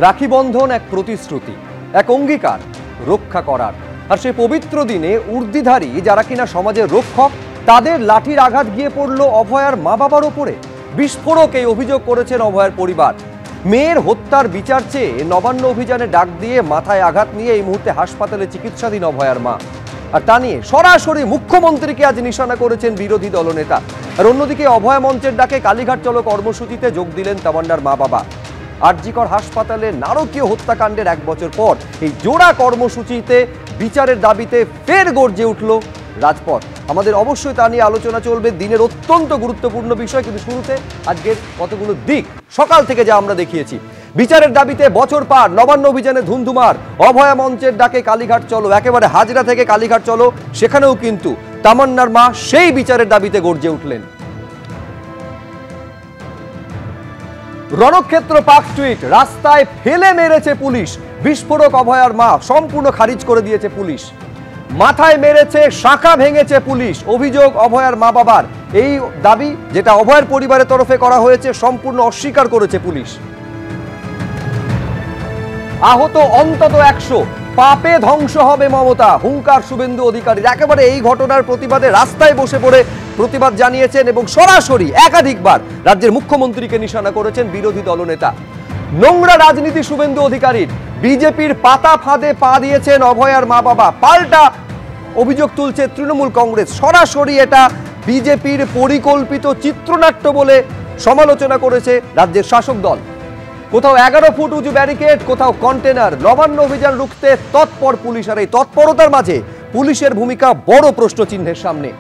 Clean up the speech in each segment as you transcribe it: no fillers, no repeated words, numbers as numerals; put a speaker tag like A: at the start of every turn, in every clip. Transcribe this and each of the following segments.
A: রাখি বন্ধন এক প্রতিশ্রুতি, এক অঙ্গীকার রক্ষা করার। আর সেই পবিত্র দিনে উর্দিধারী যারা কিনা সমাজের রক্ষক, তাদের লাঠির আঘাত গিয়ে পড়ল অভয়ার মা বাবার ওপরে। বিস্ফোরক এই অভিযোগ করেছেন অভয়ার পরিবার। মেয়ের হত্যার বিচার চেয়ে নবান্ন অভিযানে ডাক দিয়ে মাথায় আঘাত নিয়ে এই মুহূর্তে হাসপাতালে চিকিৎসাধীন অভয়ার মা। আর তা নিয়ে সরাসরি মুখ্যমন্ত্রীকে আজ নিশানা করেছেন বিরোধী দলনেতা। আর অন্যদিকে অভয়া মঞ্চের ডাকে কালীঘাট চলো কর্মসূচিতে যোগ দিলেন তামান্নার মা বাবা। আরজিকর হাসপাতালে নারকীয় হত্যাকাণ্ডের 1 বছর পর এই জোড়া কর্মসূচিতে বিচারের দাবিতে ফের গর্জে উঠল রাজপথ। আমাদের অবশ্যই তা নিয়ে আলোচনা চলবে, দিনের অত্যন্ত গুরুত্বপূর্ণ বিষয়। কিন্তু শুরুতে আজকের কতগুলো দিক সকাল থেকে যা আমরা দেখিয়েছি। বিচারের দাবিতে বছর পার, নবান্ন অভিযানে ধুমধুমার। অভয়া মঞ্চের ডাকে কালীঘাট চলো, একেবারে হাজরা থেকে কালীঘাট চলো, সেখানেও কিন্তু তামান্নার মা সেই বিচারের দাবিতে গর্জে উঠলেন। রণক্ষেত্র পার্ক স্ট্রিট, রাস্তায় ফেলে মেরেছে পুলিশ। বিস্ফোরক অভয়ার মা, সম্পূর্ণ খারিজ করে দিয়েছে পুলিশ। মাথায় মেরেছে, শাখা ভেঙেছে পুলিশ, অভিযোগ অভয়ার মা বাবার। এই দাবি যেটা অভয়ের পরিবারের তরফে করা হয়েছে সম্পূর্ণ অস্বীকার করেছে পুলিশ। আহত অন্তত 100, পাপে ধ্বংস হবে মমতা, হুঙ্কার শুভেন্দু অধিকারীর। একেবারে এই ঘটনার প্রতিবাদে রাস্তায় বসে পড়ে প্রতিবাদ জানিয়েছেন এবং সরাসরি একাধিকবার রাজ্যের মুখ্যমন্ত্রীকে নিশানা করেছেন বিরোধী দলনেতা। নোংরা রাজনীতি শুভেন্দু অধিকারীর, বিজেপির পাতা ফাঁদে পা দিয়েছেন অভয়ার মা বাবা। পাল্টা অভিযোগ তুলছে তৃণমূল কংগ্রেস। সরাসরি এটা বিজেপির পরিকল্পিত চিত্রনাট্য বলে সমালোচনা করেছে রাজ্যের শাসক দল। কোথাও 11 ফুট উঁচু ব্যারিকেড, কোথাও কন্টেনার। নবান্ন অভিযান রুখতে তৎপর পুলিশ। আর এই তৎপরতার মাঝে পুলিশের ভূমিকা বড় প্রশ্নচিহ্নের সামনে।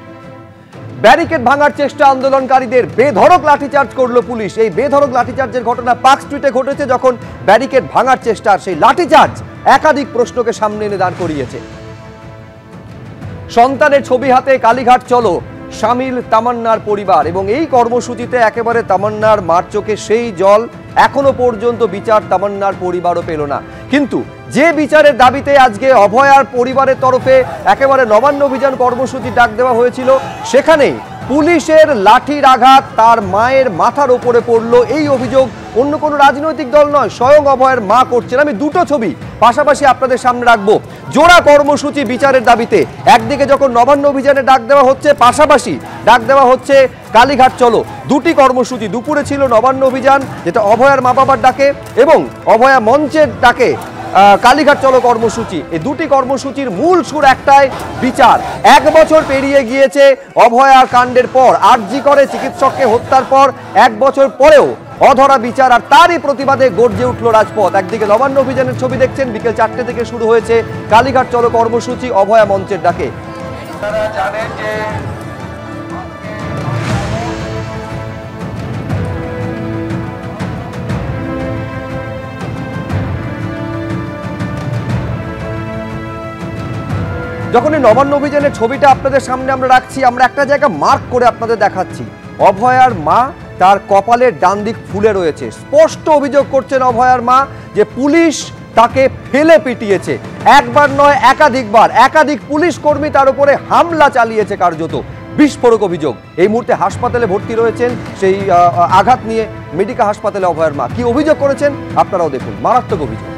A: ব্যারিকেড ভাঙার চেষ্টা আন্দোলনকারীদের, বেধড়ক লাঠিচার্জ করলো পুলিশ। এই বেধড়ক লাঠিচার্জের ঘটনা পার্ক স্ট্রিটে ঘটেছে, যখন ব্যারিকেড ভাঙার চেষ্টা, আর সেই লাঠিচার্জ একাধিক প্রশ্নকে সামনে এনে দাঁড় করিয়েছে। সন্তানের ছবি হাতে কালীঘাট চলো শামিল তামান্নার পরিবার, এবং এই কর্মসূচিতে একেবারে তামান্নার মার চোখে সেই জল। এখনো পর্যন্ত বিচার তামান্নার পরিবারও পেল না। কিন্তু যে বিচারের দাবিতে আজকে অভয়ার পরিবারের তরফে একেবারে নবান্ন অভিযান কর্মসূচি ডাক দেওয়া হয়েছিল, সেখানে পুলিশের লাঠির আঘাত তার মায়ের মাথার উপরে পড়লো। এই অভিযোগ অন্য কোনো রাজনৈতিক দল নয়, স্বয়ং অভয়ের মা করছেন। আমি দুটো ছবি পাশাপাশি আপনাদের সামনে রাখবো। জোড়া কর্মসূচি বিচারের দাবিতে একদিকে যখন নবান্ন অভিযানে ডাক দেওয়া হচ্ছে, পাশাপাশি ডাক দেওয়া হচ্ছে কালীঘাট চলো। দুটি কর্মসূচি, দুপুরে ছিল নবান্ন অভিযান যেটা অভয়ার মা বাবার ডাকে, এবং অভয়া মঞ্চের ডাকে কালীঘাট চলো কর্মসূচি। এই দুটি কর্মসূচির মূল সুর একটাই, বিচার। 1 বছর পেরিয়ে গিয়েছে অভয়ার কাণ্ডের পর, আরজি করে চিকিৎসককে হত্যার পর 1 বছর পরেও অধরা বিচার। আর তারই প্রতিবাদে গর্জে উঠল রাজপথ। একদিকে নবান্ন অভিযানের ছবি দেখছেন, বিকেল 4টে থেকে শুরু হয়েছে কালীঘাট চলো কর্মসূচি অভয়া মঞ্চের ডাকে। যখন এই নবান্ন অভিযানের ছবিটা আপনাদের সামনে আমরা রাখছি, আমরা একটা জায়গা মার্ক করে আপনাদের দেখাচ্ছি। অভয়ার মা, তার কপালের ডান দিক ফুলে রয়েছে। স্পষ্ট অভিযোগ করছেন অভয়ার মা যে পুলিশ তাকে ফেলে পিটিয়েছে। একবার নয়, একাধিকবার। একাধিক পুলিশ কর্মী তার উপরে হামলা চালিয়েছে কার্যত। বিস্ফোরক অভিযোগ। এই মুহূর্তে হাসপাতালে ভর্তি রয়েছেন সেই আঘাত নিয়ে মেডিকেল হাসপাতালে অভয়ার মা। কি অভিযোগ করেছেন আপনারাও দেখুন, মারাত্মক অভিযোগ।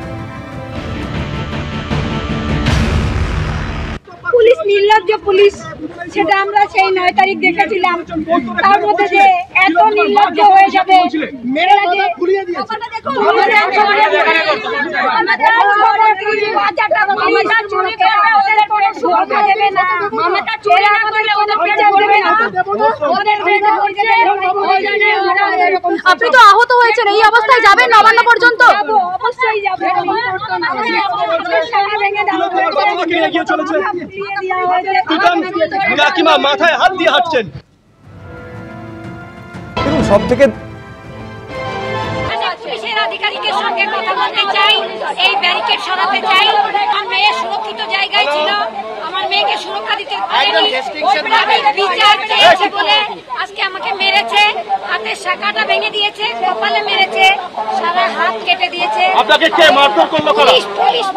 B: পুলিশ নির্লজ্জ পুলিশ, সেটা আমরা সেই 9 তারিখ দেখেছিলাম। তার মধ্যে যে এত নির্লজ্জ হয়ে যাবে,
C: আপনি তো আহত হয়েছেন, এই অবস্থায় যাবেন নবান্ন পর্যন্ত?
B: অবশ্যই যাবেন।
D: মাথায় হাত দিয়ে হাঁটছেন।
A: সব থেকে
E: পুলিশের আধিকারিকের সঙ্গে কথা বলতে চাই, এই ব্যারিকেড সরাতে চাই। আমার মেয়ে সুরক্ষিত জায়গায় ছিল, আমার মেয়েকে সুরক্ষা দিতে পারেনি। বিচার চেয়েছে বলে আজকে আমাকে মেরেছে, হাতের শাখাটা ভেঙে দিয়েছে, কপালে মেরেছে, সারা হাত কেটে দিয়েছে।
D: আপনাকে কে মারধর করলো?
E: পুলিশ,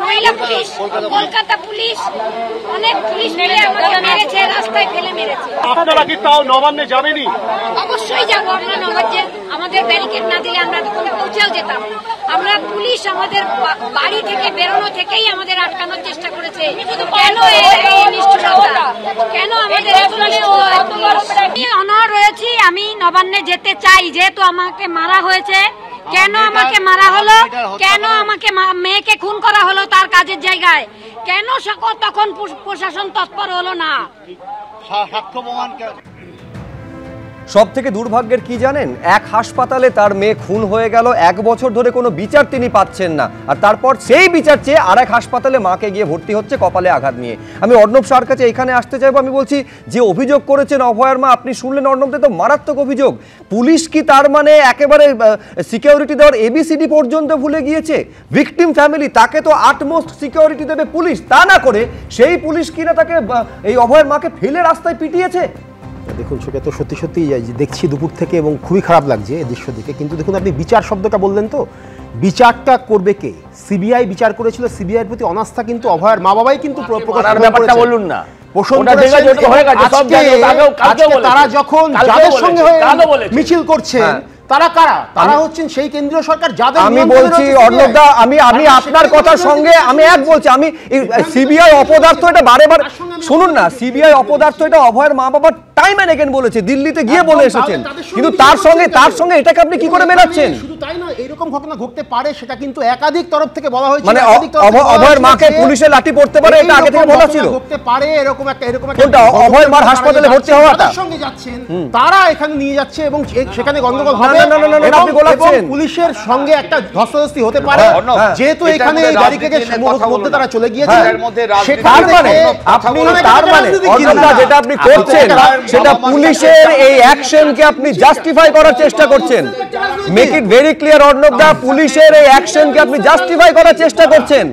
E: মহিলা পুলিশ, কলকাতা পুলিশ, অনেক পুলিশ মিলে আমাকে মেরেছে, রাস্তায় ফেলে মেরেছে।
D: আপনারা কি তাও নবান্নে যাবেনি?
E: অবশ্যই যাবো, আমরা আমাদের ব্যারিকেড না দিলে আমরা তখন পৌঁছেও যেতাম। আমরা পুলিশ আমাদের বাড়ি থেকে বেরোনো থেকেই আমাদের আটকানোর চেষ্টা করেছে। কেন এই নিষ্ঠুরতা, কেন আমাদের অনড় রয়েছি। আমি নবান্নে যেতে চাই, যেহেতু আমাকে মারা হয়েছে। কেন আমাকে মারা হলো, কেন আমাকে মেয়েকে খুন করা হলো তার কাজের জায়গায়, কেন তখন প্রশাসন তৎপর হলো না?
A: সব থেকে দুর্ভাগ্যের কি জানেন, এক হাসপাতালে তার মেয়ে খুন হয়ে গেল, 1 বছর ধরে কোনো বিচার তিনি পাচ্ছেন না, আর তারপর সেই বিচার চেয়ে আরেক হাসপাতালে মাকে গিয়ে ভর্তি হচ্ছে কপালে আঘাত নিয়ে। আমি অর্ণব শাহর কাছে এখানে আসতে চাইবো। আমি বলছি, যে অভিযোগ করেছেন অভয়ার মা, আপনি শুনলেন অর্ণবদে, তো মারাত্মক অভিযোগ। পুলিশ কি তার মানে একেবারে সিকিউরিটি দেওয়ার ABCD পর্যন্ত ভুলে গিয়েছে? ভিকটিম ফ্যামিলি, তাকে তো আটমোস্ট সিকিউরিটি দেবে পুলিশ, তা না করে সেই পুলিশ কিনা তাকে এই অভয়ার মাকে ফেলে রাস্তায় পিটিয়েছে।
F: দেখুন, সেটা তো সত্যি সত্যি দেখছি দুপুর থেকে, এবং খুবই খারাপ লাগছে এই দৃশ্য দেখে। কিন্তু দেখুন, আপনি বিচার শব্দটা বললেন, তো বিচারটা করবে কে? সিবিআই বিচার করেছিল, সিবিআইয়ের প্রতি অনাস্থা কিন্তু অভয়ার মা বাবাই কিন্তু
G: ব্যাপারটা বলুন না,
F: তারা যখন যাদের সঙ্গে মিছিল করছেন তারা কারা? তারা হচ্ছেন সেই কেন্দ্রীয় সরকার যাদের।
A: আমি বলছি অর্ণবদা, আমি আপনার কথার সঙ্গে আমি এক বলছি। আমি সিবিআই অপদার্থ, এটা বারেবার শুনুন না, সিবিআই অপদার্থ এটা অভয়ের মা বাবা টাইম এন্ড এগেইন বলেছে, দিল্লিতে গিয়ে বলে এসেছেন, কিন্তু তার সঙ্গে এটাকে আপনি কি করে মেলাচ্ছেন?
F: শুধু তাই না, এরকম ঘটনা ঘটতে পারে সেটা কিন্তু একাধিক তরফ থেকে বলা হয়েছে।
A: মানে অভয়ের মাকে পুলিশে লাঠি পড়তে পারে, এটা আগে থেকে বলা ছিল।
F: ঘটতে পারে এরকম একটা
A: অভয়ের মার হাসপাতালে ভর্তি হওয়াটা
F: সঙ্গে যাচ্ছেন, তারা এখানে নিয়ে যাচ্ছে এবং সেখানে গন্ডগোল হবে। পুলিশের সঙ্গে একটা ধস্তাধস্তি হতে পারে, যেহেতু এখানে ব্যারিকেডের মধ্যে তারা চলে গিয়েছে।
A: যেটা আপনি করছেন সেটা পুলিশের এই অ্যাকশনকে আপনি জাস্টিফাই করার চেষ্টা করছেন। মেক ইট ভেরি ক্লিয়ার অর্ণবদা, পুলিশের এই অ্যাকশনকে আপনি জাস্টিফাই করার চেষ্টা করছেন।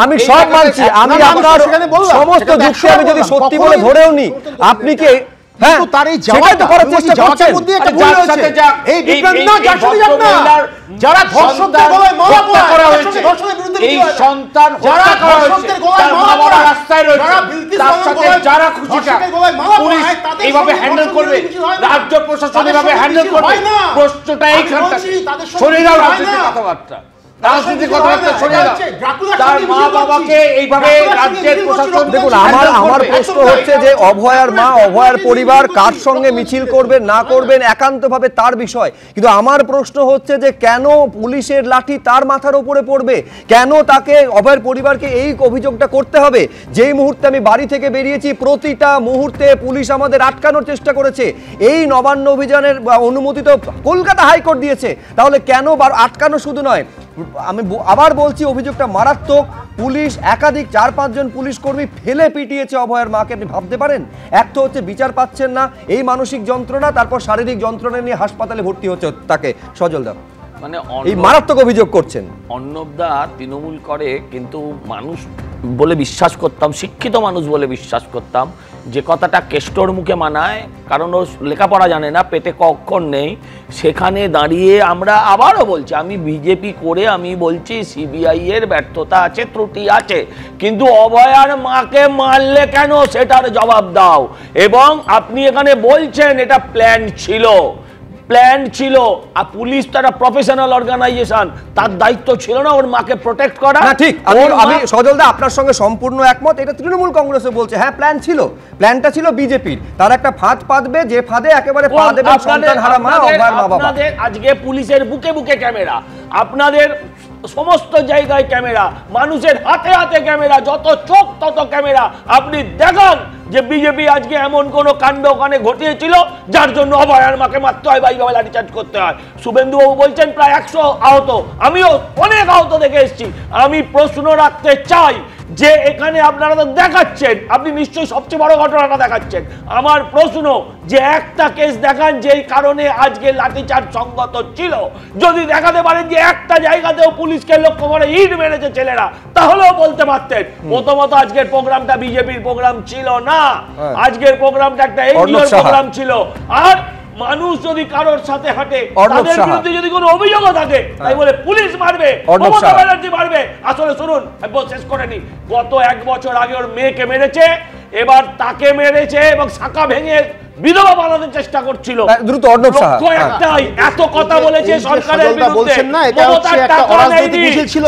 A: আমি সব মানছি, আমি আপনার সমস্ত যুক্তি আমি যদি সত্যি বলে ধরেও নি, আপনি কি
G: যারা ধর্ষকদের গলায় মালা পরায় হয়েছে, এই সন্তান হত্যা করা হয়েছে, তার মা বাবা রাস্তায় রয়েছে, তার সাথে যারা খুশিটা পুলিশ এইভাবে হ্যান্ডেল করবে, রাজ্য প্রশাসন এইভাবে হ্যান্ডেল করবে, প্রশ্নটা এইখানটা। শরীরাও রাজনীতির কথাবার্তা, রাজনীতির কথাবার্তা শরীরা, তার মা বাবাকে এইভাবে রাজ্যের প্রশাসন।
A: দেখুন, আমার প্রশ্ন হচ্ছে যে অভয়ার মা, অভয়ার পরিবার কার সঙ্গে মিছিল করবেন না করবেন একান্তভাবে তার বিষয়, কিন্তু আমার প্রশ্ন হচ্ছে যে কেন পুলিশের লাঠি তার মাথার উপরে পড়বে? কেন তাকে, অভয়ার পরিবারকে এই অভিযোগটা করতে হবে? যেই মুহূর্তে আমি বাড়ি থেকে বেরিয়েছি প্রতিটা মুহূর্তে পুলিশ আমাদের আটকানোর চেষ্টা করেছে। এই নবান্ন অভিযানের অনুমতি তো কলকাতা হাইকোর্ট দিয়েছে, তাহলে কেন আটকানো শুধু নয়, আমি আবার বলছি অভিযোগটা মারাত্মক। পুলিশ একাধিক 4-5 জন পুলিশ কর্মী ফেলে পিটিয়েছে অভয়ের মাকে। আপনি ভাবতে পারেন, এক তো হচ্ছে বিচার পাচ্ছেন না, এই মানসিক যন্ত্রণা, তারপর শারীরিক যন্ত্রণা নিয়ে হাসপাতালে ভর্তি হচ্ছে তাকে। সজলদা, মানে এই মারাত্মক অভিযোগ করছেন।
G: অর্ণবদা তৃণমূল করে, কিন্তু মানুষ বলে বিশ্বাস করতাম, শিক্ষিত মানুষ বলে বিশ্বাস করতাম, যে কথাটা কেষ্টর মুখে মানায়, কারণ ও লেখাপড়া জানে না, পেটে অক্ষর নেই, সেখানে দাঁড়িয়ে আমরা আবারও বলছি, আমি বিজেপি করে আমি বলছি সিবিআই এর ব্যর্থতা আছে, ত্রুটি আছে, কিন্তু অভয়ার মাকে মারলে কেন সেটার জবাব দাও। এবং আপনি এখানে বলছেন এটা প্ল্যান ছিল, আর পুলিশ তারা প্রফেশনাল অর্গানাইজেশন, তার দায়িত্ব ছিল না ওর মাকে প্রোটেক্ট করা?
A: না, ঠিক। আমি সজলদা আপনার সঙ্গে সম্পূর্ণ একমত। এটা তৃণমূল কংগ্রেসে বলছে, হ্যাঁ প্ল্যান ছিল, প্ল্যানটা ছিল বিজেপির, তার একটা ফাঁদ পাতবে, যে ফাঁদে একেবারে পা দেবেন সন্তানহারা মা, অভয়ার মা বাবা।
G: আপনাদের আজকে পুলিশের বুকে বুকে ক্যামেরা, আপনাদের সমস্ত জায়গায় ক্যামেরা, মানুষের হাতে হাতে ক্যামেরা, যত চোখ তত ক্যামেরা। আপনি দেখান যে বিজেপি আজকে এমন কোন কাণ্ড ওখানে ঘটিয়েছিল যার জন্য অভয়ার মাকে মারতে হয় বা এইভাবে লাঠিচার্জ করতে হয়। শুভেন্দুবাবু বলছেন প্রায় 100 আহত, আমিও অনেক আহত দেখে এসেছি। আমি প্রশ্ন রাখতে চাই যে এখানে আপনারা তো দেখাচ্ছেন, আপনি নিশ্চয়ই সবচেয়ে বড় ঘটনাটা দেখাচ্ছেন। আমার প্রশ্ন যে একটা কেস দেখান যেই কারণে আজকে লাঠিচার্জ সংগত ছিল। যদি দেখাতে পারেন যে একটা জায়গাতেও পুলিশকে লক্ষ্য করে ইট মেরেছে ছেলেরা, তাহলেও বলতে পারতেন। প্রথমত আজকের প্রোগ্রামটা বিজেপির প্রোগ্রাম ছিল না, আজকের প্রোগ্রামটা একটা এনজিওর প্রোগ্রাম ছিল। আর মানুষ যদি কারোর সাথে হাঁটে, তাদের বিরুদ্ধে যদি কোনো অভিযোগও থাকে, তাই বলে পুলিশ মারবে, মমতা ব্যানার্জি মারবে। আসলে শুনুন, শেষ করে নি, গত 1 বছর আগে ওর মেয়েকে মেরেছে, এবার তাকে মেরেছে এবং শাখা ভেঙে বিধবা বানানোর চেষ্টা করছিল।
A: দ্রুত অর্ণব সাহা
G: একটাই, এত কথা বলেছে সরকারের বিরুদ্ধে,
F: বলছেন না এটা হচ্ছে একটা অরাজনৈতিক মিছিল ছিল।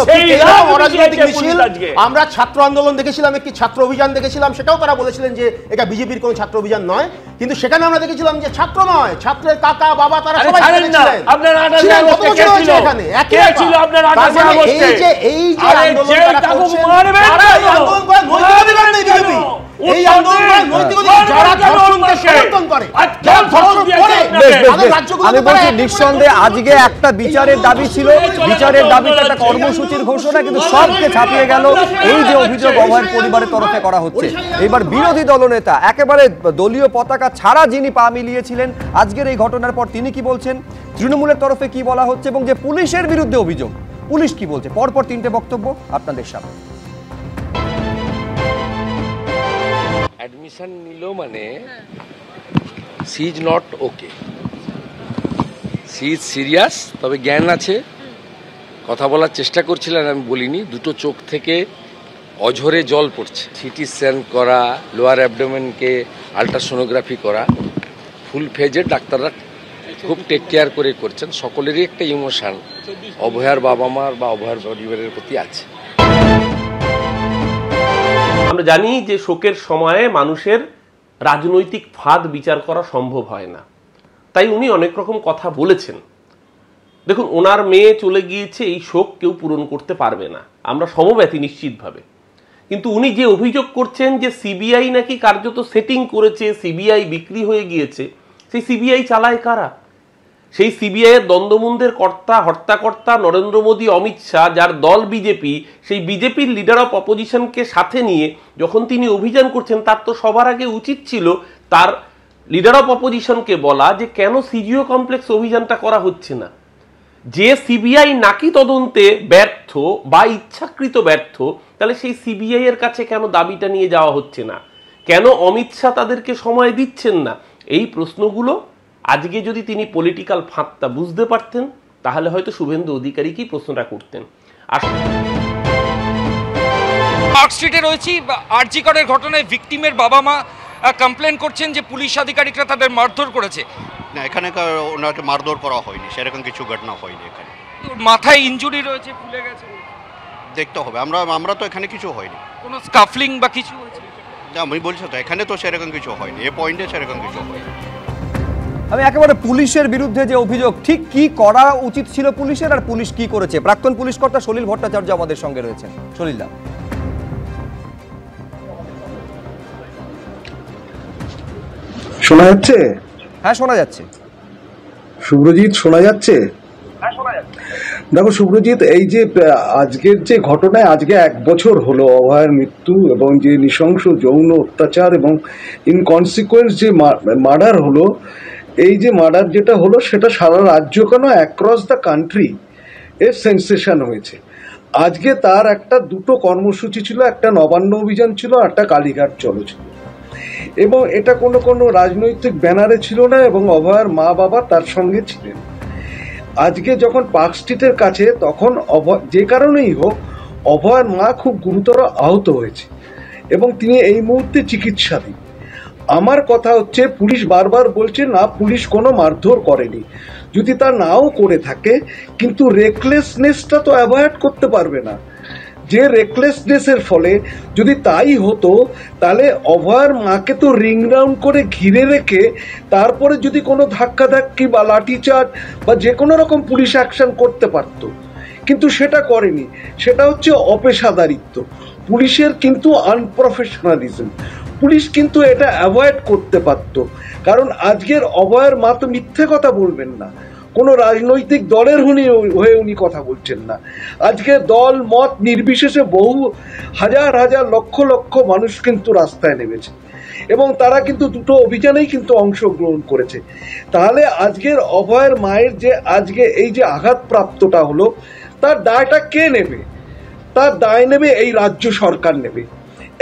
F: অরাজনৈতিক মিছিল আমরা ছাত্র আন্দোলন দেখেছিলাম, একটি ছাত্র অভিযান দেখেছিলাম, সেটাও তারা বলেছিলেন যে এটা বিজেপির কোনো ছাত্র অভিযান নয়, কিন্তু সেখানে আমরা দেখেছিলাম যে ছাত্র নয়, ছাত্রের কাকা বাবা তারা সবাই ছিলেন।
G: আপনার 28 আগস্টে কে ছিল এখানে? কে ছিল আপনার 28 আগস্টে?
F: এই যে আন্দোলন তারা করছেন, তারা এই আন্দোলন করে নৈতিক অধিকার নেই বিজেপি, এই আন্দোলন করে নৈতিক অধিকার যারা ধর্ষণকে সমর্থন করে, যারা ধর্ষণ করে তাদের রাজ্যগুলো।
A: আমি বলছি নিঃসন্দেহে আজকে একটা বিচারের দাবি ছিল, বিচারের দাবিতে একটা কর্মসূচির ঘোষণা, কিন্তু সবকে ছাপিয়ে গেল এই যে অভিযোগ অভয়ের পরিবারের তরফে করা হচ্ছে। এবার বিরোধী দলনেতা একেবারে দলীয় পতাকা ছাড়া যিনি পা মিলিয়েছিলেন আজকের এই ঘটনার পর, তিনি কি বলছেন, তৃণমূলের তরফে কি বলা হচ্ছে, এবং যে পুলিশের বিরুদ্ধে অভিযোগ, পুলিশ কি বলছে, পরপর তিনটে বক্তব্য আপনাদের সামনে।
H: অ্যাডমিশন নিল মানে she is not okay, she is serious, তবে জ্ঞান আছে, কথা বলার চেষ্টা করছিলেন, আমি বলিনি, দুটো চোখ থেকে অঝরে জল পড়ছে। সিটি স্ক্যান করা, লোয়ার অ্যাবডোমেনকে আল্ট্রাসোনোগ্রাফি করা, ফুল ফেজে ডাক্তাররা খুব টেক কেয়ার করে করছেন। সকলেরই একটা ইমোশন অভয়ার বাবা মার বা অভয়ার পরিবারের প্রতি আছে।
I: আমরা জানি যে শোকের সময়ে মানুষের রাজনৈতিক ফাঁদ বিচার করা সম্ভব হয় না, তাই উনি অনেক রকম কথা বলেছেন। দেখুন, ওনার মেয়ে চলে গিয়েছে, এই শোক কেউ পূরণ করতে পারবে না, আমরা সমব্যথী নিশ্চিতভাবে। কিন্তু উনি যে অভিযোগ করছেন যে সিবিআই নাকি কার্যত সেটিং করেছে, সিবিআই বিক্রি হয়ে গিয়েছে, সেই সিবিআই চালায় কারা? সেই সিবিআই এর দ্বন্দ্বমুন্দের কর্তা হর্তাকর্তা নরেন্দ্র মোদী, অমিত শাহ, যার দল বিজেপি, সেই বিজেপির লিডার অফ অপোজিশনকে সাথে নিয়ে যখন তিনি অভিযান করছেন, তার তো সবার আগে উচিত ছিল তার লিডার অফ অপোজিশনকে বলা যে কেন সিজিও কমপ্লেক্স অভিযানটা করা হচ্ছে না। যে সিবিআই নাকি তদন্তে ব্যর্থ বা ইচ্ছাকৃত ব্যর্থ, তাহলে সেই সিবিআই এর কাছে কেন দাবিটা নিয়ে যাওয়া হচ্ছে না? কেন অমিত শাহ তাদেরকে সময় দিচ্ছেন না? এই প্রশ্নগুলো আজকে যদি তিনি পলিটিক্যাল ফাঁদটা বুঝতে পারতেন, তাহলে হয়তো শুভেন্দু অধিকারীকেই প্রশ্নটা করতেন।
J: পার্ক স্ট্রিটে রয়েছি, আরজি করের ঘটনায় ভিকটিমের বাবা মা কমপ্লেন করছেন যে পুলিশ আধিকারিকরা তাদের মারধর করেছে।
K: না, এখানে ওনাকে মারধর করা হয়নি, সেরকম কিছু ঘটনা হয়নি। এখানে
J: মাথায় ইনজুরি রয়েছে, ফুলে গেছে,
K: দেখতে হবে। আমরা তো এখানে কিছু হয়নি,
J: কোনো স্কাফলিং বা কিছু হয়েছে?
K: আমি বলছি তো এখানে তো সেরকম কিছু হয়নি, এ পয়েন্টে সেরকম কিছু হয়নি।
A: আমি একেবারে পুলিশের বিরুদ্ধে যে অভিযোগ, ঠিক কি করা উচিত ছিল পুলিশের, আর পুলিশ কি করেছে, প্রাক্তন পুলিশ কর্তা সলিল ভট্টাচার্য আমাদের সঙ্গে রয়েছেন। সলিল দা,
L: শোনা যাচ্ছে?
A: হ্যাঁ শোনা যাচ্ছে।
L: শুভ্রজিৎ শোনা যাচ্ছে? দেখো শুভ্রজিৎ, এই যে আজকের যে ঘটনায় আজকে 1 বছর হলো অভয়ের মৃত্যু, এবং যে নৃশংস যৌন অত্যাচার এবং ইনকনসিকুয়েন্স যে মার্ডার হলো, এই যে মার্ডার যেটা হলো সেটা সারা রাজ্য কেন অ্যাক্রস দ্য কান্ট্রি এর সেন্সেশন হয়েছে। আজকে তার দুটো কর্মসূচি ছিল, একটা নবান্ন অভিযান ছিল, একটা কালীঘাট চলো ছিল, এবং এটা কোনো রাজনৈতিক ব্যানারে ছিল না, এবং অভয়ার মা বাবা তার সঙ্গে ছিলেন। আজকে যখন পার্ক স্ট্রিটের কাছে, তখন যে কারণেই হোক অভয়ার মা খুব গুরুতর আহত হয়েছে এবং তিনি এই মুহূর্তে চিকিৎসাধীন। আমার কথা হচ্ছে, পুলিশ বারবার বলছে না পুলিশ কোনো মারধর করেনি, যদি তা নাও করে থাকে, কিন্তু রেকলেসনেসটা তো অ্যাভয়েড করতে পারবে না। যে রেকলেসনেসের ফলে যদি তাই হতো, তাহলে অভয়ার মাকে তো রিং রাউন্ড করে ঘিরে রেখে তারপরে যদি কোনো ধাক্কাধাক্কি বা লাঠিচার্জ বা যে কোনো রকম পুলিশ অ্যাকশন করতে পারত, কিন্তু সেটা করেনি। সেটা হচ্ছে অপেশাদারিত্ব পুলিশের, কিন্তু আনপ্রফেশনালিজম। পুলিশ কিন্তু এটা অ্যাভয়েড করতে পারত, কারণ আজকের অভয়ের মা তো মিথ্যে কথা বলবেন না, কোনো রাজনৈতিক দলের হয়ে উনি কথা বলছেন না। আজকে দল মত নির্বিশেষে বহু হাজার হাজার লক্ষ লক্ষ মানুষ কিন্তু রাস্তায় নেমেছে, এবং তারা কিন্তু দুটো অভিযানেই কিন্তু অংশগ্রহণ করেছে। তাহলে আজকের অভয়ের মায়ের যে আজকে এই যে আঘাতপ্রাপ্তটা হলো, তার দায়টা কে নেবে? তার দায় নেবে এই রাজ্য সরকার নেবে,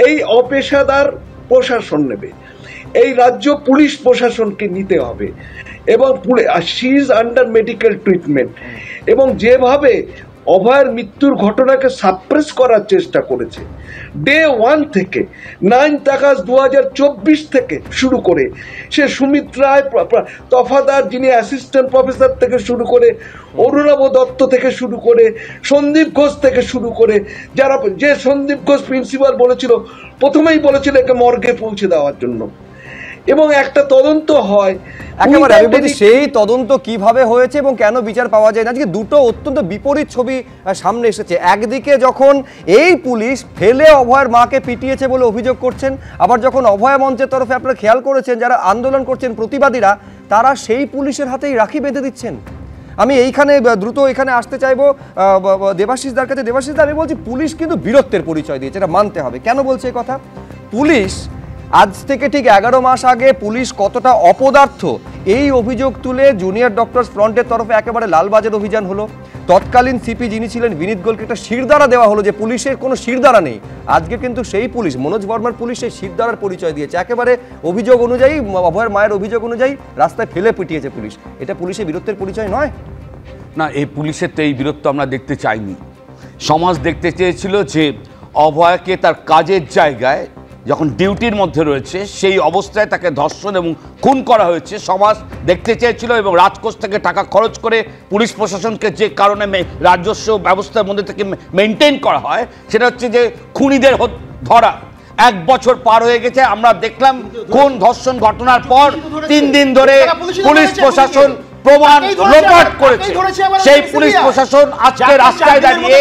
L: এই অপেশাদার প্রশাসন নেবে, এই রাজ্য পুলিশ প্রশাসনকে নিতে হবে, এবং she is under medical treatment. এবং যেভাবে অভয়ের মৃত্যুর ঘটনাকে সাপ্রেস করার চেষ্টা করেছে। ডে 1 থেকে 9 আগস্ট 2024 থেকে শুরু করে সে সুমিত রায়, তফাদার যিনি অ্যাসিস্ট্যান্ট প্রফেসর থেকে শুরু করে, অরুণাভ দত্ত থেকে শুরু করে, সন্দীপ ঘোষ থেকে শুরু করে, যে সন্দীপ ঘোষ প্রিন্সিপাল বলেছিল, প্রথমেই বলেছিল একে মর্গে পৌঁছে দেওয়ার জন্য, এবং একটা তদন্ত হয়।
A: একেবারে আমি বলছি সেই তদন্ত কিভাবে হয়েছে এবং কেন বিচার পাওয়া যায় না, আজকে দুটো অত্যন্ত বিপরীত ছবি সামনে এসেছে। একদিকে যখন এই পুলিশ ফেলে অভয়ের মাকে পিটিয়েছে বলে অভিযোগ করছেন, আবার যখন অভয় মঞ্চের তরফে আপনারা খেয়াল করেছেন যারা আন্দোলন করছেন প্রতিবাদীরা, তারা সেই পুলিশের হাতেই রাখি বেঁধে দিচ্ছেন। আমি এইখানে দ্রুত এখানে আসতে চাইবো দেবাশিস দার কাছে। দেবাশিস দা, আমি বলছি পুলিশ কিন্তু বীরত্বের পরিচয় দিয়েছে, এটা মানতে হবে। কেন বলছে এই কথা? পুলিশ আজ থেকে ঠিক 11 মাস আগে পুলিশ কতটা অপদার্থ এই অভিযোগ তুলে জুনিয়র ডক্টরস ফ্রন্টের তরফে একেবারে লালবাজার অভিযান হলো। তৎকালীন সিপি যিনি ছিলেন বিনীত গোলকে একটা শিরদাঁড়া দেওয়া হলো যে পুলিশের কোনো শিরদাঁড়া নেই। আজকে কিন্তু সেই পুলিশ, মনোজ বর্মার পুলিশ, সেই শিরদাঁড়ার পরিচয় দিয়েছে। একেবারে অভিযোগ অনুযায়ী, অভয়ের মায়ের অভিযোগ অনুযায়ী রাস্তায় ফেলে পিটিয়েছে পুলিশ। এটা পুলিশের বীরত্বের পরিচয় নয়?
M: না, এই পুলিশের তো এই বীরত্ব আমরা দেখতে চাইনি। সমাজ দেখতে চেয়েছিল যে অভয়কে তার কাজের জায়গায় যখন ডিউটির মধ্যে রয়েছে সেই অবস্থায় তাকে ধর্ষণ এবং খুন করা হয়েছে, সমাজ দেখতে চেয়েছিল। এবং রাজকোষ থেকে টাকা খরচ করে পুলিশ প্রশাসনকে যে কারণে রাজস্ব ব্যবস্থার মধ্যে থেকে মেনটেন করা হয়, সেটা হচ্ছে যে খুনিদের ধরা। 1 বছর পার হয়ে গেছে, আমরা দেখলাম কোন ধর্ষণ ঘটনার পর 3 দিন ধরে পুলিশ প্রশাসন প্রমাণ লোপাট করেছে। সেই পুলিশ প্রশাসন আজকে রাস্তায় দাঁড়িয়ে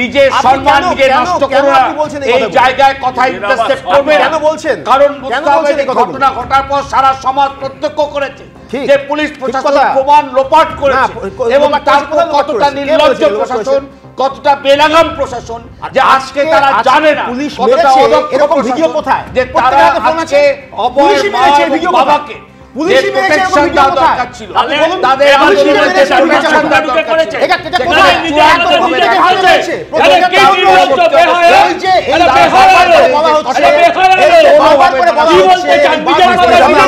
M: নিজের সম্মান নিজে নষ্ট করে এই জায়গায় কথা ইন্টারসেপ্ট করবে না। কারণ ঘটনা ঘটার পর সারা সমাজ প্রত্যক্ষ করেছে যে পুলিশ প্রশাসন প্রমাণ লোপাট করেছে এবং তারপর কতটা নির্লজ্জ প্রশাসন, কতটা বেলাগাম প্রশাসন যে আজকে তারা জানে না পুলিশ এরকম ভিডিও কোথায় যে তারা আজকে অভয় বাবাকে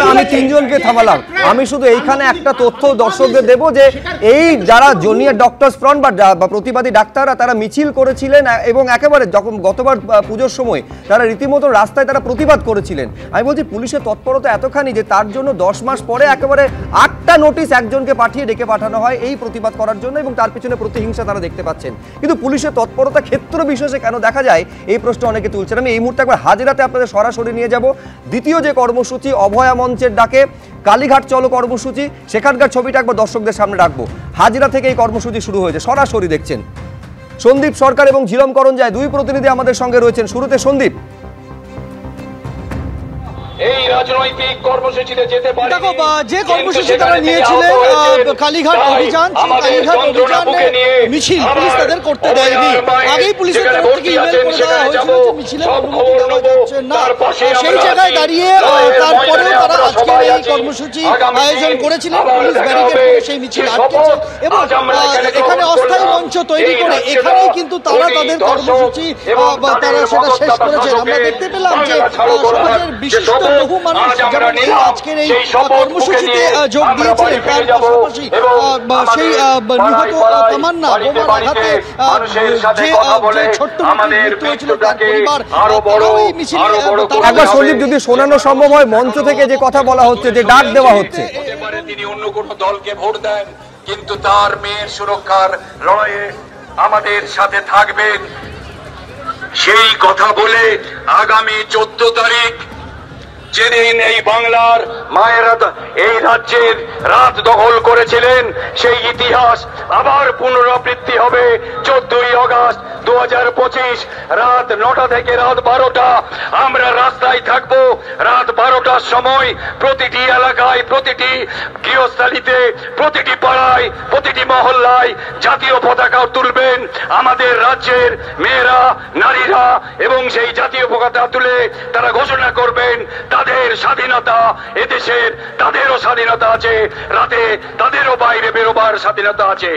A: আমি 3 জনকে থামালাম। আমি শুধু এইখানে একটা তথ্য দর্শকদের দেব যে এই যারা জুনিয়র ডক্টরস ফ্রন্ট বা প্রতিবাদী ডাক্তাররা তারা মিছিল করেছিলেন এবং একেবারে যখন গতবার পুজোর সময় তারা রীতিমতো রাস্তায় তারা প্রতিবাদ করেছিলেন। আমি বলছি পুলিশের তৎপরতা এতখানি যে তার জন্য 10 মাস পরে একেবারে 8টা নোটিশ একজনকে পাঠিয়ে ডেকে পাঠানো হয় এই প্রতিবাদ করার জন্য, এবং তার পিছনে প্রতিহিংসা তারা দেখতে পাচ্ছেন। কিন্তু পুলিশের তৎপরতা ক্ষেত্র বিশেষে কেন দেখা যায় এই প্রশ্ন অনেকে তুলছেন। আমি এই মুহূর্তে একবার হাজিরাতে আপনাদের সরাসরি নিয়ে যাব। দ্বিতীয় যে কর্মসূচি অভয়া মঞ্চের ডাকে কালীঘাট চলো কর্মসূচি, সেখানকার ছবিটা একবার দর্শকদের সামনে রাখবো। হাজিরা থেকে এই কর্মসূচি শুরু হয়েছে, সরাসরি দেখছেন। সন্দীপ সরকার এবং ঝিলম করঞ্জায় 2 প্রতিনিধি আমাদের সঙ্গে রয়েছেন। শুরুতে সন্দীপ।
N: এই রাজনৈতিক কর্মসূচিতে যেতে পারে
D: দেখো যে কর্মসূচি তারা নিয়েছিলেন কালীঘাট অভিযান, কালীঘাট অভিযানে মিছিল পুলিশ তাদের করতে দেয়নি। আগেই পুলিশের তরফ থেকে ইমেল করে দেওয়া হয়েছিল যে মিছিলের অনুমতি দেওয়া যাচ্ছে না। সেই জায়গায় দাঁড়িয়ে তারপরেও তারা আজকে এই কর্মসূচি আয়োজন করেছিলেন। পুলিশ ব্যারিকেড করে সেই মিছিল আটকেছে এবং এখানে অস্থায়ী মঞ্চ তৈরি করে এখানেই কিন্তু তারা তাদের কর্মসূচি তারা সেটা শেষ করেছেন। আমরা দেখতে পেলাম যে সমাজের বিশিষ্ট বহু মানুষ যেমন আজকের এই কর্মসূচিতে যোগ দিয়েছিলেন, তার পাশাপাশি সেই নিহত তামান্না বোমার আঘাতে যে ছোট্ট মৃত্যু হয়েছিল তার পরিবার, তারাও এই মিছিলে।
A: একবার সন্দীপ যদি শোনানো সম্ভব হয়, মঞ্চ থেকে যে কথা বলা হচ্ছে, যে ডাক দেওয়া হচ্ছে,
N: তিনি অন্য কোনো দলকে ভোট দেন কিন্তু তার মেয়ের সুরক্ষার লড়াইয়ে আমাদের সাথে থাকবেন, সেই কথা বলে আগামী 14 তারিখ যেদিন এই বাংলার মায়েরা এই রাজ্যের রাত দখল করেছিলেন, সেই ইতিহাস আবার পুনরাবৃত্তি হবে 14ই আগস্ট 2025 রাত 9টা থেকে রাত 12টা আমরা রাস্তায় থাকবো। রাত 12টার সময় প্রতিটি এলাকায়, প্রতিটি গৃহস্থালিতে, প্রতিটি পাড়ায়, প্রতিটি মহল্লায় জাতীয় পতাকা তুলবেন আমাদের রাজ্যের মেয়েরা, নারীরা, এবং সেই জাতীয় পতাকা তুলে তারা ঘোষণা করবেন তাদের স্বাধীনতা, এদেশের তাদেরও স্বাধীনতা আছে, রাতে তাদেরও বাইরে বেরোবার স্বাধীনতা আছে।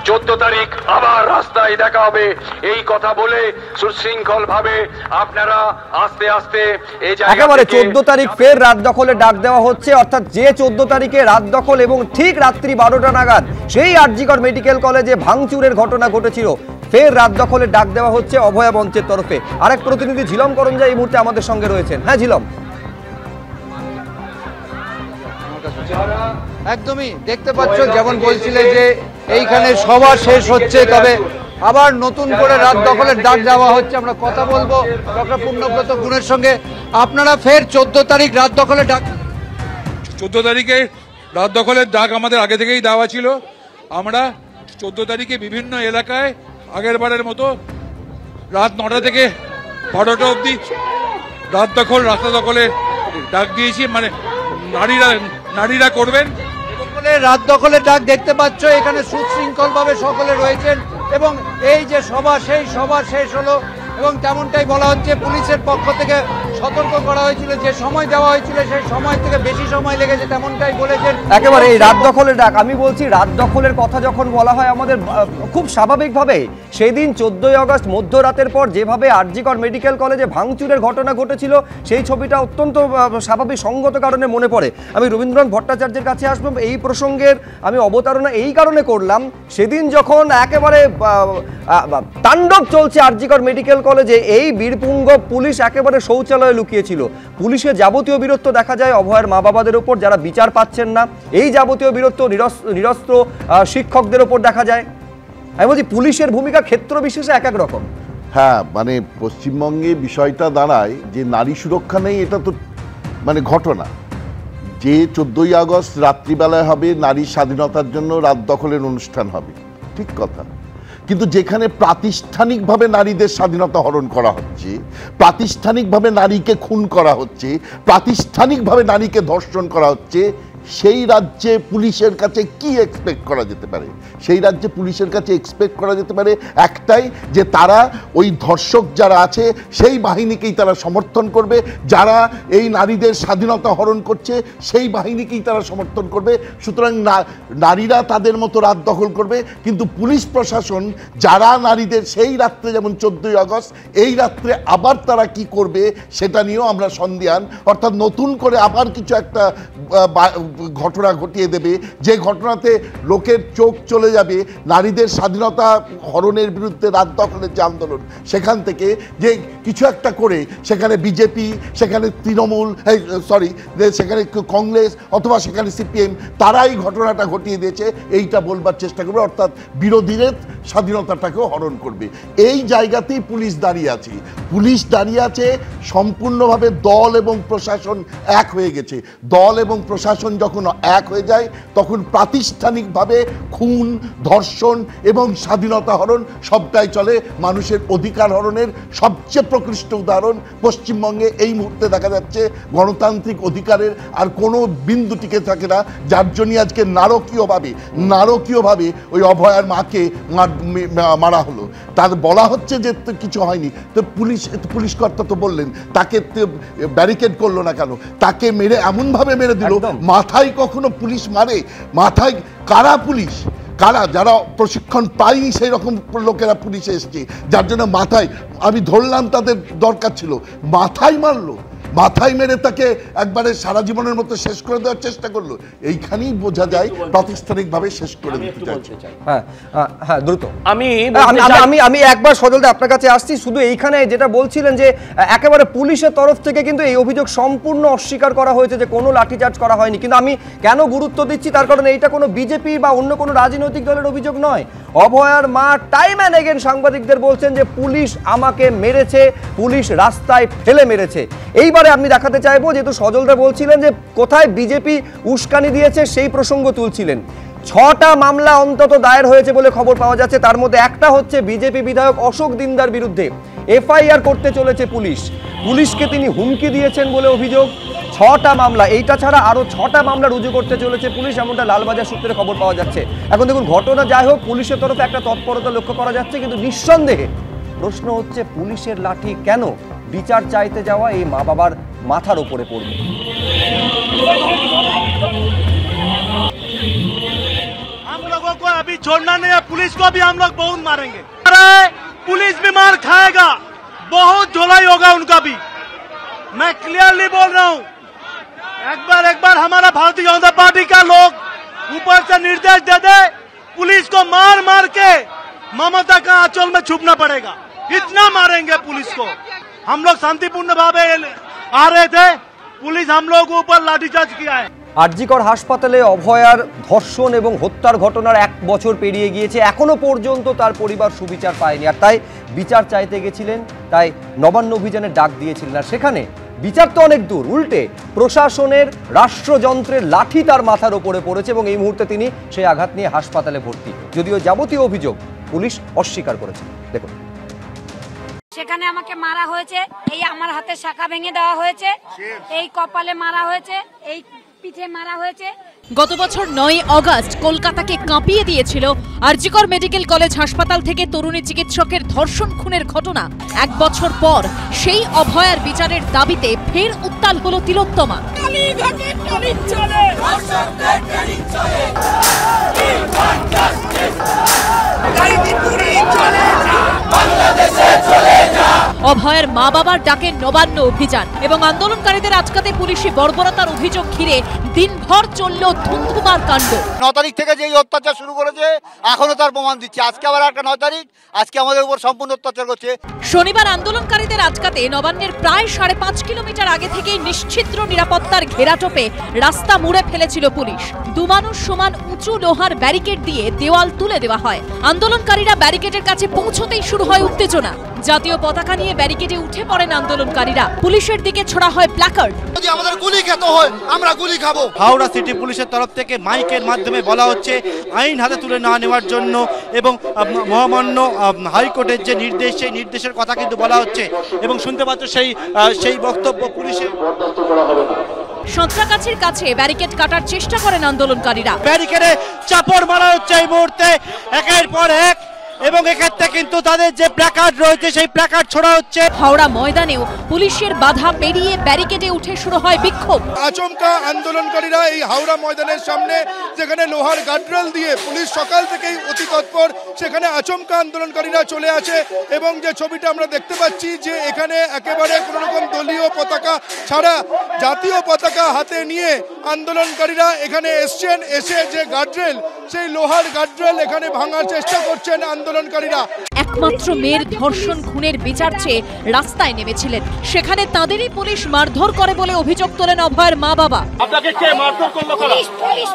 N: 14 তারিখ আবার রাস্তায় দেখা হবে এই কথা বলে সুশৃঙ্খল ভাবে আপনারা আস্তে আস্তে এই
A: একেবারে 14 তারিখ ফের রাত দখলে ডাক দেওয়া হচ্ছে, অর্থাৎ যে 14 তারিখে রাত দখল এবং ঠিক রাত্রি 12টা নাগাদ সেই আরজিকর মেডিকেল কলেজে ভাঙচুরের ঘটনা ঘটেছিল, ফের রাত দখলে ডাক দেওয়া হচ্ছে অভয়া মঞ্চের তরফে। আরেক প্রতিনিধি ঝিলম করঞ্জা এই মুহূর্তে আমাদের সঙ্গে রয়েছেন। হ্যাঁ ঝিলম,
O: একদমই দেখতে পাচ্ছ, যেমন বলছিলে যে এইখানে সভা শেষ হচ্ছে, তবে আবার নতুন করে রাত দখলের ডাক দেওয়া হচ্ছে। আমরা কথা বলবো ডক্টর পূর্ণব্রত গুণের সঙ্গে। আপনারা ফের 14 তারিখ রাত দখলের ডাক,
P: 14 তারিখে রাত দখলের ডাক আমাদের আগে থেকেই দেওয়া ছিল। আমরা 14 তারিখে বিভিন্ন এলাকায় আগের বারের মতো রাত 9টা থেকে 12টা অবধি রাত দখল রাস্তা দখলের ডাক দিয়েছি, মানে নারীরা করবেন।
O: রাত দখলের ডাক দেখতে পাচ্ছ, এখানে সুশৃঙ্খল ভাবে সকলে রয়েছেন এবং এই যে সভা, সেই সভা শেষ হলো এবং তেমনটাই বলা হচ্ছে। পুলিশের পক্ষ থেকে সতর্ক করা হয়েছিল, যে সময় দেওয়া হয়েছিল সেই সময় থেকে বেশি সময় লেগেছে, তেমনটাই বলেছেন।
A: একেবারে এই রাত দখলের ডাক, আমি বলছি রাত দখলের কথা যখন বলা হয় আমাদের খুব স্বাভাবিকভাবে সেদিন 14ই আগস্ট মধ্যরাতের পর যেভাবে আরজিকর মেডিকেল কলেজে ভাঙচুরের ঘটনা ঘটেছিল সেই ছবিটা অত্যন্ত স্বাভাবিক সঙ্গত কারণে মনে পড়ে। আমি রবীন্দ্রনাথ ভট্টাচার্যের কাছে আসবো। এই প্রসঙ্গের আমি অবতারণা এই কারণে করলাম, সেদিন যখন একেবারে তাণ্ডব চলছে আরজিকর মেডিকেল কলেজে, এই বীরপুঙ্গ পুলিশ একেবারে শৌচালয়ে লুকিয়েছিল। পুলিশের যাবতীয় বীরত্ব দেখা যায় অভয়ের মা বাবাদের ওপর যারা বিচার পাচ্ছেন না, এই যাবতীয় বীরত্ব নিরস্ত্র শিক্ষকদের ওপর দেখা যায়। আমি বলছি পুলিশের ভূমিকা ক্ষেত্র বিশেষে এক এক রকম।
Q: হ্যাঁ, মানে পশ্চিমবঙ্গে বিষয়টা দাঁড়ায় যে নারী সুরক্ষা নেই, এটা তো মানে ঘটনা। যে 14ই আগস্ট রাত্রিবেলায় হবে নারীর স্বাধীনতার জন্য রাত দখলের অনুষ্ঠান হবে, ঠিক কথা, কিন্তু যেখানে প্রাতিষ্ঠানিকভাবে নারীদের স্বাধীনতা হরণ করা হচ্ছে, প্রাতিষ্ঠানিকভাবে নারীকে খুন করা হচ্ছে, প্রাতিষ্ঠানিকভাবে নারীকে ধর্ষণ করা হচ্ছে, সেই রাজ্যে পুলিশের কাছে কি এক্সপেক্ট করা যেতে পারে? সেই রাজ্যে পুলিশের কাছে এক্সপেক্ট করা যেতে পারে একটাই, যে তারা ওই ধর্ষক যারা আছে সেই বাহিনীকেই তারা সমর্থন করবে, যারা এই নারীদের স্বাধীনতা হরণ করছে সেই বাহিনীকেই তারা সমর্থন করবে। সুতরাং নারীরা তাদের মতো রাত দখল করবে, কিন্তু পুলিশ প্রশাসন যারা নারীদের সেই রাত্রে, যেমন 14ই আগস্ট, এই রাত্রে আবার তারা কি করবে সেটা নিয়েও আমরা সন্দিহান। অর্থাৎ নতুন করে আবার কিছু একটা ঘটনা ঘটিয়ে দেবে, যে ঘটনাতে লোকের চোখ চলে যাবে নারীদের স্বাধীনতা হরণের বিরুদ্ধে রাত দখলের যে আন্দোলন, সেখান থেকে যে কিছু একটা করে সেখানে বিজেপি, সেখানে তৃণমূল, সেখানে কংগ্রেস অথবা সেখানে সিপিএম, তারাই ঘটনাটা ঘটিয়ে দিয়েছে, এইটা বলবার চেষ্টা করবে। অর্থাৎ বিরোধীদের স্বাধীনতাটাকেও হরণ করবে। এই জায়গাতেই পুলিশ দাঁড়িয়ে আছে। পুলিশ দাঁড়িয়ে আছে সম্পূর্ণভাবে দল এবং প্রশাসন এক হয়ে গেছে। দল এবং প্রশাসন যখন এক হয়ে যায় তখন প্রাতিষ্ঠানিকভাবে খুন, ধর্ষণ এবং স্বাধীনতা হরণ সবটাই চলে। মানুষের অধিকার হরণের সবচেয়ে প্রকৃষ্ট উদাহরণ পশ্চিমবঙ্গে এই মুহূর্তে দেখা যাচ্ছে। গণতান্ত্রিক অধিকারের আর কোনো বিন্দু টিকে থাকে না, যার জন্য আজকে নারকীয়ভাবে ওই অভয়ার মাকে মারা হলো। তার বলা হচ্ছে যে কিছু হয়নি, তো পুলিশ কর্তা তো বললেন, তাকে ব্যারিকেড করলো না কেন? তাকে মেরে এমনভাবে মেরে দিল। মাথায় কখনো পুলিশ মারে? মাথায় কারা পুলিশ? কারা? যারা প্রশিক্ষণ পায়নি সেই রকম লোকেরা পুলিশে এসছে, যার জন্য মাথায়, আমি ধরলাম তাদের দরকার ছিল, মাথায় মারলো। মাথায় মেরে তাকে একবারে সারা জীবনের মতো শেষ করে দেওয়ার চেষ্টা করলো। এইখানেই বোঝা যায় প্রাতিষ্ঠানিকভাবে শেষ করে দিতে চাইছে।
A: হ্যাঁ দ্রুত
G: আমি
A: একবার সজলদা আপনার কাছে আসছি। শুধু এইখানে যেটা বলছিলেন যে একেবারে পুলিশের তরফ থেকে কিন্তু এই অভিযোগ সম্পূর্ণ অস্বীকার করা হয়েছে যে কোনো লাঠিচার্জ করা হয়নি, কিন্তু আমি কেন গুরুত্ব দিচ্ছি তার কারণে এইটা কোনো বিজেপি বা অন্য কোনো রাজনৈতিক দলের অভিযোগ নয়। অভয়ার মা টাইম অ্যান্ড এগেন সাংবাদিকদের বলছেন যে পুলিশ আমাকে মেরেছে, পুলিশ রাস্তায় ফেলে মেরেছে। এইবারে আমি দেখাতে চাইবো, যেহেতু সজলদা বলছিলেন যে কোথায় বিজেপি উস্কানি দিয়েছে সেই প্রসঙ্গ তুলছিলেন। 6টা মামলা অন্তত দায়ের হয়েছে বলে খবর পাওয়া যাচ্ছে, তার মধ্যে একটা হচ্ছে বিজেপি বিধায়ক অশোক দিনদার বিরুদ্ধে। এফআইআর করতে চলেছে পুলিশকে তিনি হুমকি দিয়েছেন বলে অভিযোগ। 6টা মামলা, এইটা ছাড়া আরো 6টা মামলা রুজু করতে চলেছে পুলিশ, এমনটা লালবাজার সূত্রে খবর পাওয়া যাচ্ছে। এখন দেখুন ঘটনা যাই হোক, পুলিশের তরফে একটা তৎপরতা লক্ষ্য করা যাচ্ছে, কিন্তু নিঃসন্দেহে প্রশ্ন হচ্ছে পুলিশের লাঠি কেন বিচার চাইতে যাওয়া এই মা বাবার মাথার উপরে পড়বে।
R: हम लोगों को अभी छोड़ना नहीं है, पुलिस को भी हम लोग बहुत मारेंगे। पुलिस भी मार खाएगा, बहुत धुलाई होगा उनका भी, मैं क्लियरली बोल रहा हूँ। एक बार हमारा भारतीय जनता पार्टी का लोग ऊपर से निर्देश दे दे, पुलिस को मार मार के ममता का आंचल में छुपना पड़ेगा, इतना मारेंगे पुलिस को। हम लोग शांतिपूर्ण भावे आ रहे थे, पुलिस हम लोगों के ऊपर लाठीचार्ज किया है।
A: আরজিকর হাসপাতালে অভয়ার ধর্ষণ এবং হত্যার ঘটনার 1 বছর পেরিয়ে গিয়েছে, এখনো পর্যন্ত তার পরিবার সুবিচার পায়নি। আর তাই বিচার চাইতে গেছিলেন, তাই নবান্ন অভিযানের ডাক দিয়েছিলেন। আর সেখানে বিচার তো অনেক দূর, উল্টে প্রশাসনের রাষ্ট্রযন্ত্রের লাঠি তার মাথার উপরে পড়েছে এবং এই মুহূর্তে তিনি সেই আঘাত নিয়ে হাসপাতালে ভর্তি। যদিও যাবতীয় অভিযোগ পুলিশ অস্বীকার করেছে। দেখুন,
E: সেখানে আমাকে মারা হয়েছে, এই আমার হাতে শাখা ভেঙে দেওয়া হয়েছে, এই কপালে মারা হয়েছে, এই পিঠে মারা হয়েছে।
C: গত বছর 9 আগস্ট কলকাতাকে কাঁপিয়ে দিয়েছিল আরজিকর মেডিকেল কলেজ হাসপাতাল থেকে তরুণী চিকিৎসকের ধর্ষণ খুনের ঘটনা। 1 বছর পর সেই অভয়ার বিচারের দাবিতে ফের উত্তাল হলো তিলোত্তমা। অভয়ের মা বাবার ডাকে নবান্ন অভিযান এবং আন্দোলনকারীদের আটকাতে পুলিশি বর্বরতার অভিযোগ ঘিরে দিনভর চলল ধুন্ধুমার কাণ্ড।
O: 9 তারিখ থেকে যে অত্যাচার শুরু করেছে এখনো তার প্রমাণ দিচ্ছে, আজকে আবার একটা 9 তারিখ, আজকে আমাদের উপর সম্পূর্ণ অত্যাচার করছে।
C: শনিবার আন্দোলনকারীদের আটকাতে নবান্নের প্রায় 5.5 কিলোমিটার আগে থেকেই নিশ্চিদ্র নিরাপত্তার ঘেরাটোপে রাস্তা মুড়ে ফেলেছিল পুলিশ। 2 মানুষ সমান উঁচু লোহার ব্যারিকেড দিয়ে দেওয়াল তুলে দেওয়া হয়। আন্দোলনকারীরা ব্যারিকেডের কাছে পৌঁছতেই শুরু হয় উত্তেজনা। জাতীয় পতাকা নিয়ে ব্যারিকেডে উঠে পড়েন আন্দোলনকারীরা, পুলিশের দিকে ছোড়া হয় প্ল্যাকার্ড।
O: যদি আমাদের গুলি খেতে হয় আমরা গুলি খাবো। হাওড়া সিটি পুলিশের তরফ থেকে মাইকের মাধ্যমে বলা হচ্ছে আইন হাতে তুলে না নেওয়ার জন্য এবং মহামান্য হাইকোর্টের যে নির্দেশ, সেই নির্দেশের কথা কিন্তু বলা হচ্ছে এবং শুনতে পাচ্ছ সেই বক্তব্য পুলিশের।
C: সন্ত্রাগাছির কাছে ব্যারিকেড কাটার চেষ্টা করেন আন্দোলনকারীরা,
O: ব্যারিকেডে চাপড় মারা হচ্ছে এই মুহূর্তে একের পর এক এবং এক্ষেত্রে কিন্তু তাদের যে প্ল্যাকার্ড রয়েছে সেই প্ল্যাকার্ড ছোড়া হচ্ছে।
C: হাওড়া ময়দানেও পুলিশের বাধা পেরিয়ে ব্যারিকেডে উঠে শুরু হয় বিক্ষোভ।
S: আচমকা আন্দোলনকারীরা এই হাওড়া ময়দানের সামনে, যেখানে লোহার গার্ডরেল দিয়ে পুলিশ সকাল থেকেই অতি তৎপর, সেখানে আচমকা আন্দোলনকারীরা চলে আসে এবং যে ছবিটা আমরা দেখতে পাচ্ছি যে এখানে একেবারে কোনো রকম দলীয় পতাকা ছাড়া জাতীয় পতাকা হাতে নিয়ে আন্দোলনকারীরা এখানে এসছেন। এসে যে গার্ডরেল, সেই লোহার গার্ডরেল এখানে ভাঙার চেষ্টা করছেন আন্দোলনকারীরা।
C: একমাত্র মেয়ের ধর্ষণ খুনের বিচার চেয়ে রাস্তায় নেমেছিলেন, সেখানে তাদেরই পুলিশ মারধর করে বলে অভিযোগ তোলেন অভয়ের মা বাবা।
G: আপনাকে কে মারধর করলো?
E: পুলিশ,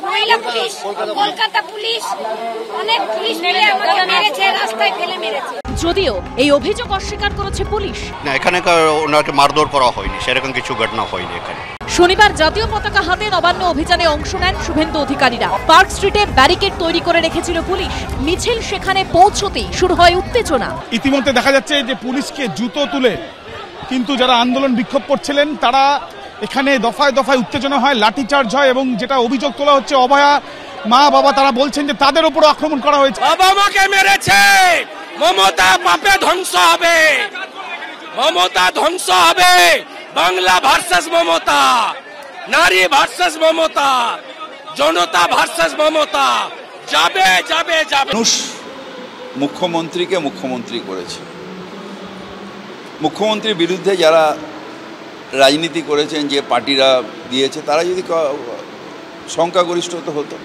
E: মহিলা পুলিশ, কলকাতা পুলিশ, অনেক পুলিশ মিলে আমাকে মেরেছে, রাস্তায় ফেলে মেরেছে।
C: যদিও এই অভিযোগ অস্বীকার করেছে পুলিশ।
K: না, এখানে ওনাকে মারধর করা হয়নি, সেরকম কিছু ঘটনা হয়নি এখানে।
C: শনিবার জাতীয় পতাকা হাতে নবান্ন অভিযানে অংশ নেন শুভেন্দু অধিকারীরা। পার্ক স্ট্রিটে ব্যারিকেড তৈরি করে রেখেছিল পুলিশ, মিছিল সেখানে পৌঁছতেই শুরু হয় উত্তেজনা।
T: ইতিমধ্যে দেখা যাচ্ছে যে পুলিশকে জুতো তুলে কিন্তু যারা আন্দোলন বিক্ষোভ করছিলেন তারা এখানে দফায় দফায় উত্তেজনা হয়, লাঠিচার্জ হয় এবং যেটা অভিযোগ তোলা হচ্ছে অভয়া মা বাবা তারা বলছেন যে তাদের উপর আক্রমণ করা হয়েছে।
G: বাবা মাকে মেরেছে, মমতা পাপে ধ্বংস হবে, মমতা ধ্বংস হবে। বাংলা ভার্সেস মমতা, নারী ভার্সেস মমতা, জনতা ভার্সেস মমতা, যাবে যাবে যাবে।
U: মানুষ মুখ্যমন্ত্রীকে মুখ্যমন্ত্রী করেছে, মুখ্যমন্ত্রীর বিরুদ্ধে যারা রাজনীতি করেছেন, যে পার্টিরা দিয়েছে, তারা যদি সংখ্যাগরিষ্ঠতা হতো,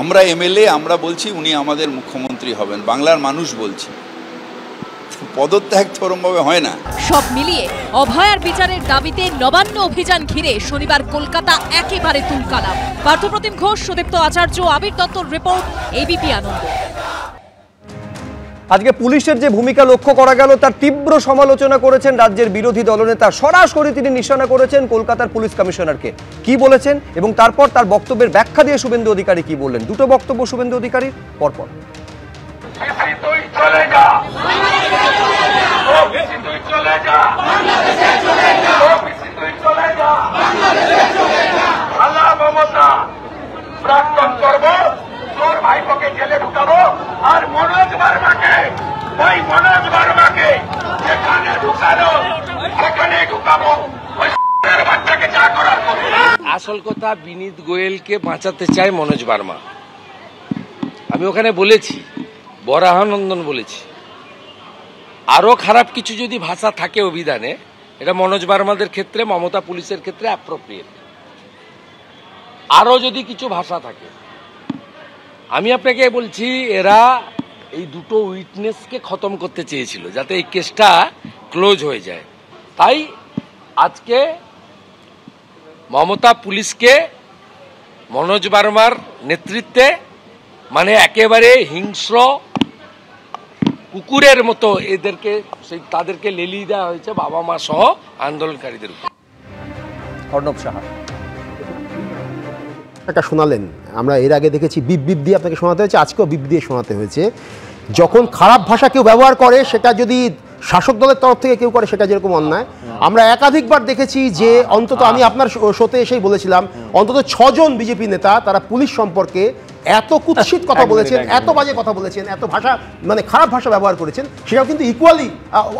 U: আমরা এমএলএ, আমরা বলছি উনি আমাদের মুখ্যমন্ত্রী হবেন, বাংলার মানুষ বলছে, পদত্যাগ চরমভাবে হয় না।
C: সব মিলিয়ে অভয়ার বিচারের দাবিতে নবান্ন অভিযান ঘিরে শনিবার কলকাতা একেবারে তুলকালাম। পার্থপ্রতিম ঘোষ, সুদীপ্ত আচার্য, আবির দত্তর রিপোর্ট, এবিপি আনন্দ।
A: আজকে পুলিশের যে ভূমিকা লক্ষ্য করা গেল তার তীব্র সমালোচনা করেছেন রাজ্যের বিরোধী দলনেতা। সরাসরি তিনি নিশানা করেছেন কলকাতার পুলিশ কমিশনারকে। কি বলেছেন এবং তারপর তার বক্তব্যের ব্যাখ্যা দিয়ে শুভেন্দু অধিকারী কি বললেন, দুটো বক্তব্য শুভেন্দু অধিকারীর পরপর।
N: প্রাক্তন করব, তোর ভাইপোকে জেলে ঢুকাবো, আর মনোজ বার্মাকে, ওই মনোজ বার্মাকে যেখানে ঢুকানো সেখানে ঢুকাবো, ওই বাচ্চাকে যা করার করবো।
H: আসল কথা, বিনীত গোয়েলকে বাঁচাতে চায় মনোজ বার্মা। আমি ওখানে বলেছি, বরাহানন্দন বলেছি, আরও খারাপ কিছু যদি ভাষা থাকে অভিধানে, এটা মনোজ বার্মাদের ক্ষেত্রে, মমতা পুলিশের ক্ষেত্রে অ্যাপ্রোপ্রিয়েট। আরও যদি কিছু ভাষা থাকে, আমি আপনাকে বলছি, এরা এই দুটো উইটনেসকে খতম করতে চেয়েছিল যাতে এই কেসটা ক্লোজ হয়ে যায়। তাই আজকে মমতা পুলিশকে মনোজ বার্মার নেতৃত্বে মানে একেবারে হিংস্র কুকুরের মতো এদেরকে তাদেরকে লেলিয়ে দেওয়া হয়েছে বাবা মা সহ আন্দোলনকারীদের উপর।
A: অর্ণব সাহা
F: একটা শোনালেন, আমরা এর আগে দেখেছি বিপ বিপ দিয়ে আপনাকে শোনাতে হয়েছে, আজকেও বিপ দিয়ে শোনাতে হয়েছে। যখন খারাপ ভাষা কেউ ব্যবহার করে, সেটা যদি শাসক দলের তরফ থেকে কেউ করে, সেটা যেরকম অন্যায়। আমরা একাধিকবার দেখেছি যে অন্তত আমি আপনার শোতে এসেই বলেছিলাম, অন্তত 6 জন বিজেপি নেতা তারা পুলিশ সম্পর্কে এত কুৎসিত কথা বলেছেন, এত বাজে কথা বলেছেন, এত ভাষা মানে খারাপ ভাষা ব্যবহার করেছেন, সেটাও কিন্তু ইকুয়ালি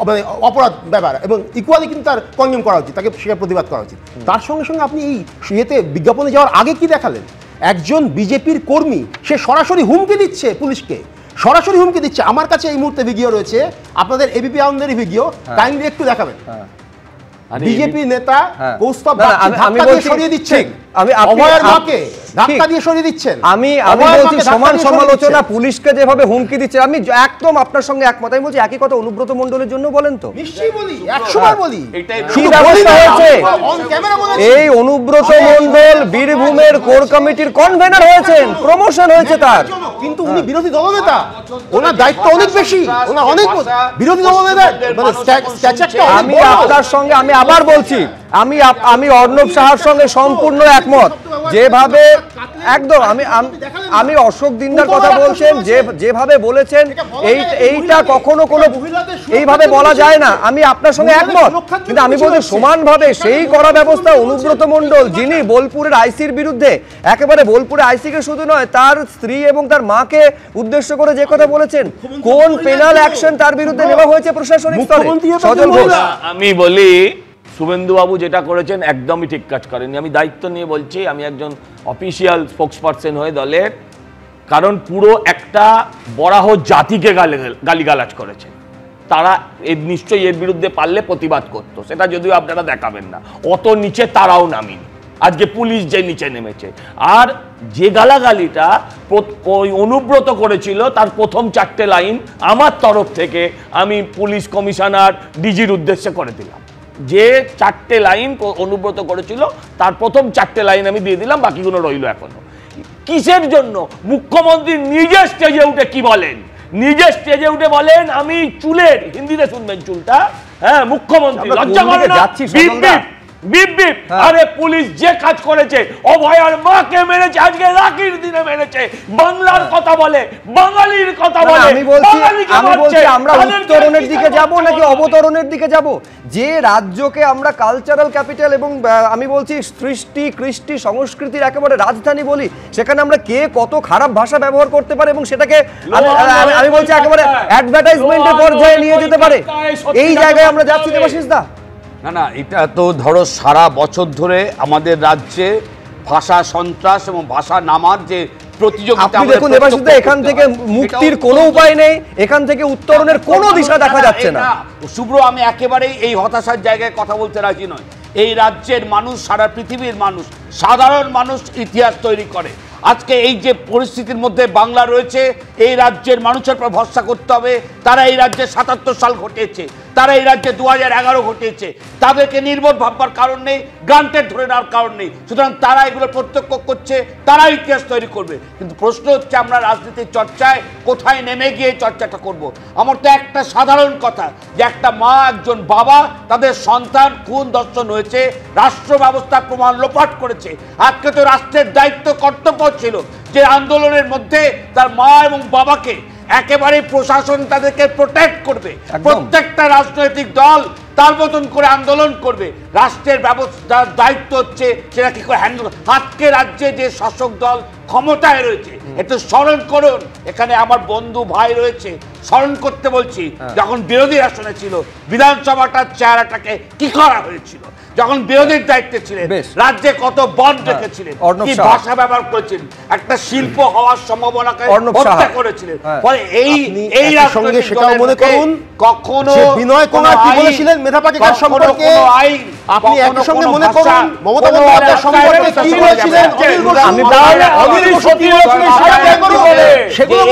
F: মানে অপরাধ ব্যাপার এবং ইকুয়ালি কিন্তু তার কন্ডেম করা উচিত, তাকে সেটা প্রতিবাদ করা উচিত। তার সঙ্গে সঙ্গে আপনি এই ইয়েতে বিজ্ঞাপনে যাওয়ার আগে কি দেখালেন? একজন বিজেপির কর্মী সে সরাসরি হুমকি দিচ্ছে পুলিশকে, সরাসরি হুমকি দিচ্ছে। আমার কাছে এই মুহূর্তে ভিডিও রয়েছে, আপনাদের এবিপি আনন্দেরই ভিডিও, কাইন্ডলি একটু দেখাবেন। বিজেপি নেতা কৌস্তব ধাক্কা দিয়ে সরিয়ে দিচ্ছেন, অভয়ের মাকে ধাক্কা দিয়ে সরিয়ে দিচ্ছেন।
A: আমি বলছি সমান সমালোচনা পুলিশকে যেভাবে হুমকি দিচ্ছে, আমি একদম আপনার সঙ্গে একমত। আমি বলছি একই কথা অনুব্রত মণ্ডলের জন্য বলেন তো।
F: নিশ্চয়ই বলি, 100 বার বলি।
A: কি ব্যবস্থা হয়েছে? এই অনুব্রত মণ্ডল বীরভূমের কোর কমিটির কনভেনর হয়েছেন, প্রমোশন হয়েছে তার।
F: কিন্তু উনি বিরোধী দলনেতা, ওনার দায়িত্ব অনেক বেশি, ওনার অনেক বিরোধী দলনেতা মানে স্ট্যাচারটা।
A: আমি আপনার সঙ্গে আমি আবার বলছি, আমি অর্ণব সাহার সঙ্গে সম্পূর্ণ একমত। যেভাবে একদম আমি অশোক দিনদার কথা বলছেন, যেভাবে বলেছেন এইটা কখনো কোনো এইভাবে বলা যায় না, আমি আপনার সঙ্গে একমত। কিন্তু আমি বলছি সমানভাবে সেই কড়া ব্যবস্থা অনুব্রত মণ্ডল, যিনি বোলপুরের আইসির বিরুদ্ধে, একেবারে বোলপুরে আইসিকে শুধু নয়, তার স্ত্রী এবং তার মাকে উদ্দেশ্য করে যে কথা বলেছেন, কোন পেনাল অ্যাকশন তার বিরুদ্ধে নেওয়া হয়েছে প্রশাসনিক স্তরে? সজল ঘোষ,
G: আমি বলি শুভেন্দুবাবু যেটা করেছেন একদমই ঠিক কাজ করেনি। আমি দায়িত্ব নিয়ে বলছি, আমি একজন অফিসিয়াল স্পোক্সপারসন হয়ে দলের, কারণ পুরো একটা বরাহ জাতিকে গালিগালাজ করেছে তারা। নিশ্চয়ই এর বিরুদ্ধে পারলে প্রতিবাদ করতো, সেটা যদিও আপনারা দেখাবেন না। অত নিচে তারাও নামিনি, আজকে পুলিশ যে নিচে নেমেছে। আর যে গালাগালিটা ওই অনুব্রত করেছিল, তার প্রথম 4টে লাইন আমার তরফ থেকে আমি পুলিশ কমিশনার ডিজির উদ্দেশ্যে করে দিলাম। যে 4টে লাইন অনুব্রত করেছিল, তার প্রথম 4টে লাইন আমি দিয়ে দিলাম, বাকিগুলো রইল এখনো। কিসের জন্য? মুখ্যমন্ত্রী নিজে স্টেজে উঠে কি বলেন, নিজে স্টেজে উঠে বলেন আমি চুলের, হিন্দিতে শুনবেন চুলটা, হ্যাঁ মুখ্যমন্ত্রী লজ্জা করে না? Beep beep. আরে পুলিশ যে কাজ করেছে, অভয়ার মাকে মেরেছে, আজকে রাখির দিনে মেরেছে, বাংলার কথা বলে, বাঙালির কথা বলে।
A: আমি বলছি আমরা উত্তরণের দিকে যাব নাকি অবতরণের দিকে যাব? যে রাজ্যকে আমরা কালচারাল ক্যাপিটাল এবং আমি বলছি সৃষ্টি কৃষ্টি সংস্কৃতির একেবারে রাজধানী বলি, সেখানে আমরা কে কত খারাপ ভাষা ব্যবহার করতে পারে এবং সেটাকে আমি বলছি একেবারে অ্যাডভার্টাইজমেন্টের পর্যায়ে নিয়ে যেতে পারে, এই জায়গায় আমরা যাচ্ছি দেবাশিস দা।
M: না, এটা তো ধরো সারা বছর ধরে আমাদের রাজ্যে ভাষা সন্ত্রাস এবং ভাষা নামার যে প্রতিযোগিতা,
A: দেখুন দেবাশিস দা, এখান থেকে মুক্তির কোনো উপায় নেই, এখান থেকে উত্তরণের কোনো দিশা দেখা যাচ্ছে না।
M: শুভ্র, আমি একেবারেই এই হতাশার জায়গায় কথা বলতে রাজি নয়। এই রাজ্যের মানুষ, সারা পৃথিবীর মানুষ, সাধারণ মানুষ ইতিহাস তৈরি করে। আজকে এই যে পরিস্থিতির মধ্যে বাংলা রয়েছে, এই রাজ্যের মানুষের উপর ভরসা করতে হবে। তারা এই রাজ্যে 77 সাল ঘটেছে, তারা এই রাজ্যে 2011 ঘটেছে, তাদেরকে নির্বোধ ভাববার কারণ নেই, গ্রান্টেড ধরে নেওয়ার কারণ নেই। সুতরাং তারা এগুলো প্রত্যক্ষ করছে, তারা ইতিহাস তৈরি করবে। কিন্তু প্রশ্ন হচ্ছে আমরা রাজনীতির চর্চায় কোথায় নেমে গিয়ে চর্চাটা করব। আমার তো একটা সাধারণ কথা, যে একটা মা, একজন বাবা, তাদের সন্তান খুন দর্শন হয়েছে, রাষ্ট্র ব্যবস্থা প্রমাণ লোপাট করেছে। আজকে তো রাষ্ট্রের দায়িত্ব কর্তব্য ছিল যে আন্দোলনের মধ্যে তার মা এবং বাবাকে একেবারে প্রশাসন তাদেরকে প্রোটেক্ট করবে, প্রত্যেকটা রাজনৈতিক দল তার মতন করে আন্দোলন করবে। রাষ্ট্রের ব্যবস্থার দায়িত্ব হচ্ছে সেটা কি করে হ্যান্ডেল। আজকে রাজ্যে যে শাসক দল ক্ষমতায় রয়েছে, একটু স্মরণ করুন। এখানে আমার বন্ধু ভাই রয়েছে, স্মরণ করতে বলছি, যখন বিরোধী আসনে ছিল বিধানসভাটার চেহারাটাকে কি করা হয়েছিল, যখন বিরোধীর দায়িত্বে ছিলেন রাজ্যে কত বন্ড রেখেছিলেন, কি ভাষা ব্যবহার করেছিলেন, একটা শিল্প হওয়ার সম্ভাবনাকে হত্যা করেছিলেন। ফলে এই
F: সঙ্গে সেটাও মনে করুন
M: কখনো
F: বিনয় কুমার কি বলেছিলেন মেধা পাটিকার সম্পর্কে, আপনি একই সঙ্গে মনে করুন মমতা বন্দ্যোপাধ্যায় সম্পর্কে কি বলেছিলেন, আমি অনিল বসু কি বলেছিলেন সেগুলো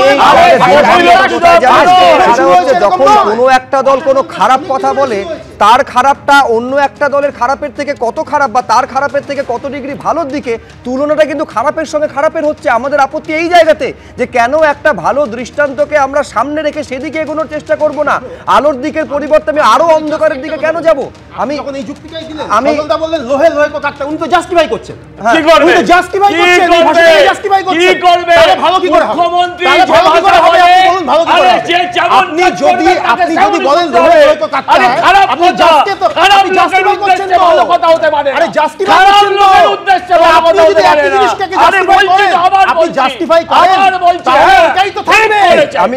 A: যখন কোনো একটা দল কোনো খারাপ কথা বলে তার খারাপটা অন্য একটা দলের খারাপের থেকে কত খারাপ বা তার খারাপের থেকে কত ডিগ্রি ভালোর দিকে তুলনাটা কিন্তু খারাপের সঙ্গে খারাপের হচ্ছে। আমাদের আপত্তি এই জায়গাতে যে কেন একটা ভালো দৃষ্টান্তকে আমরা সামনে রেখে সেদিকে এগোনোর চেষ্টা করব না, আলোর দিকের পরিবর্তে আমি আরো অন্ধকারের দিকে কেন যাব? আমি
F: এই যুক্তিটাই দিলেন, আমি বললেন লোহে লোহে কো কাটতে, উনি তো জাস্টিফাই করছেন,
G: কি করবে
F: উনি তো জাস্টিফাই করছেন, এই ভাষাটাই জাস্টিফাই করছেন, কি করবে তাহলে ভালো কি করে হবে, মুখ্যমন্ত্রী ভালো কি করে হবে, আপনি বলুন ভালো কি করে হবে, আপনি যদি বলেন লোহে লোহে কো কাটতে, আরে খারাপ আপনি জাস্টিফাই করছেন তো ভালো কথা হতে পারে, আরে জাস্টিফাই করছেন তো উদ্দেশ্যে ভালো কথা হতে পারে না, আরে বলছি আপনি জাস্টিফাই করেন তাহলে এটাই তো থাকবে।
A: আমি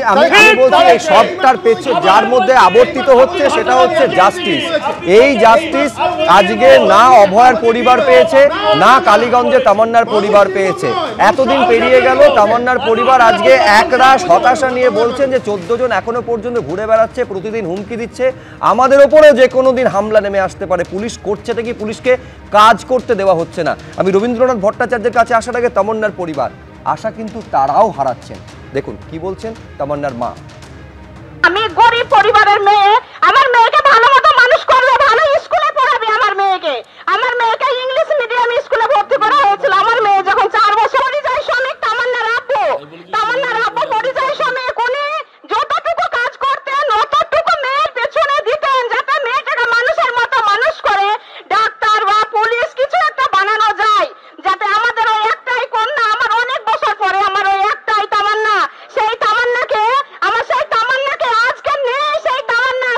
A: বলছি এই সবটার পেছনে যার মধ্যে আবর্তিত হচ্ছে সেটা হচ্ছে জাস্টিস। এই জাস্টিস আজকে না অভয়ার পরিবার পেয়েছে, না কালীগঞ্জে তামান্নার পরিবার পেয়েছে। এতদিন পেরিয়ে গেল, তামান্নার পরিবার আজকে একরাশ হতাশা নিয়ে বলছেন যে 14 জন এখনো পর্যন্ত ঘুরে বেড়াচ্ছে, প্রতিদিন হুমকি দিচ্ছে, আমাদের ওপরেও যে কোনো দিন হামলা নেমে আসতে পারে। পুলিশ করছে কি, পুলিশকে কাজ করতে দেওয়া হচ্ছে না। আমি রবীন্দ্রনাথ ভট্টাচার্যের কাছে আসার আগে তামান্নার পরিবার আশা কিন্তু তারাও হারাচ্ছেন। দেখুন কি বলছেন তামান্নার মা।
B: আমি গরিব পরিবারের মেয়ে, আমার মেয়েকে ভালো মতো মানুষ করবে, ভালো স্কুলে পড়াবে আমার মেয়েকে ইংলিশ মিডিয়াম স্কুলে ভর্তি করা হয়েছিল। আমার মেয়ে যখন 4 বছর পরিযায়ী শ্রমিক, তামান্নার আব্বু পরিযায়ী শ্রমিক, উনি যতটুকু কাজ করতেন অতটুকু মেয়ের পেছনে দিতেন যাতে মেয়েটাকে মানুষের মতো মানুষ করে ডাক্তার বা পুলিশ কিছু একটা বানানো যায়, যাতে আমাদের ওই একটাই কন্যা, আমার অনেক বছর পরে আমার ওই একটাই তামান্না, সেই তামান্নাকে আজকে নেই, সেই তামান্না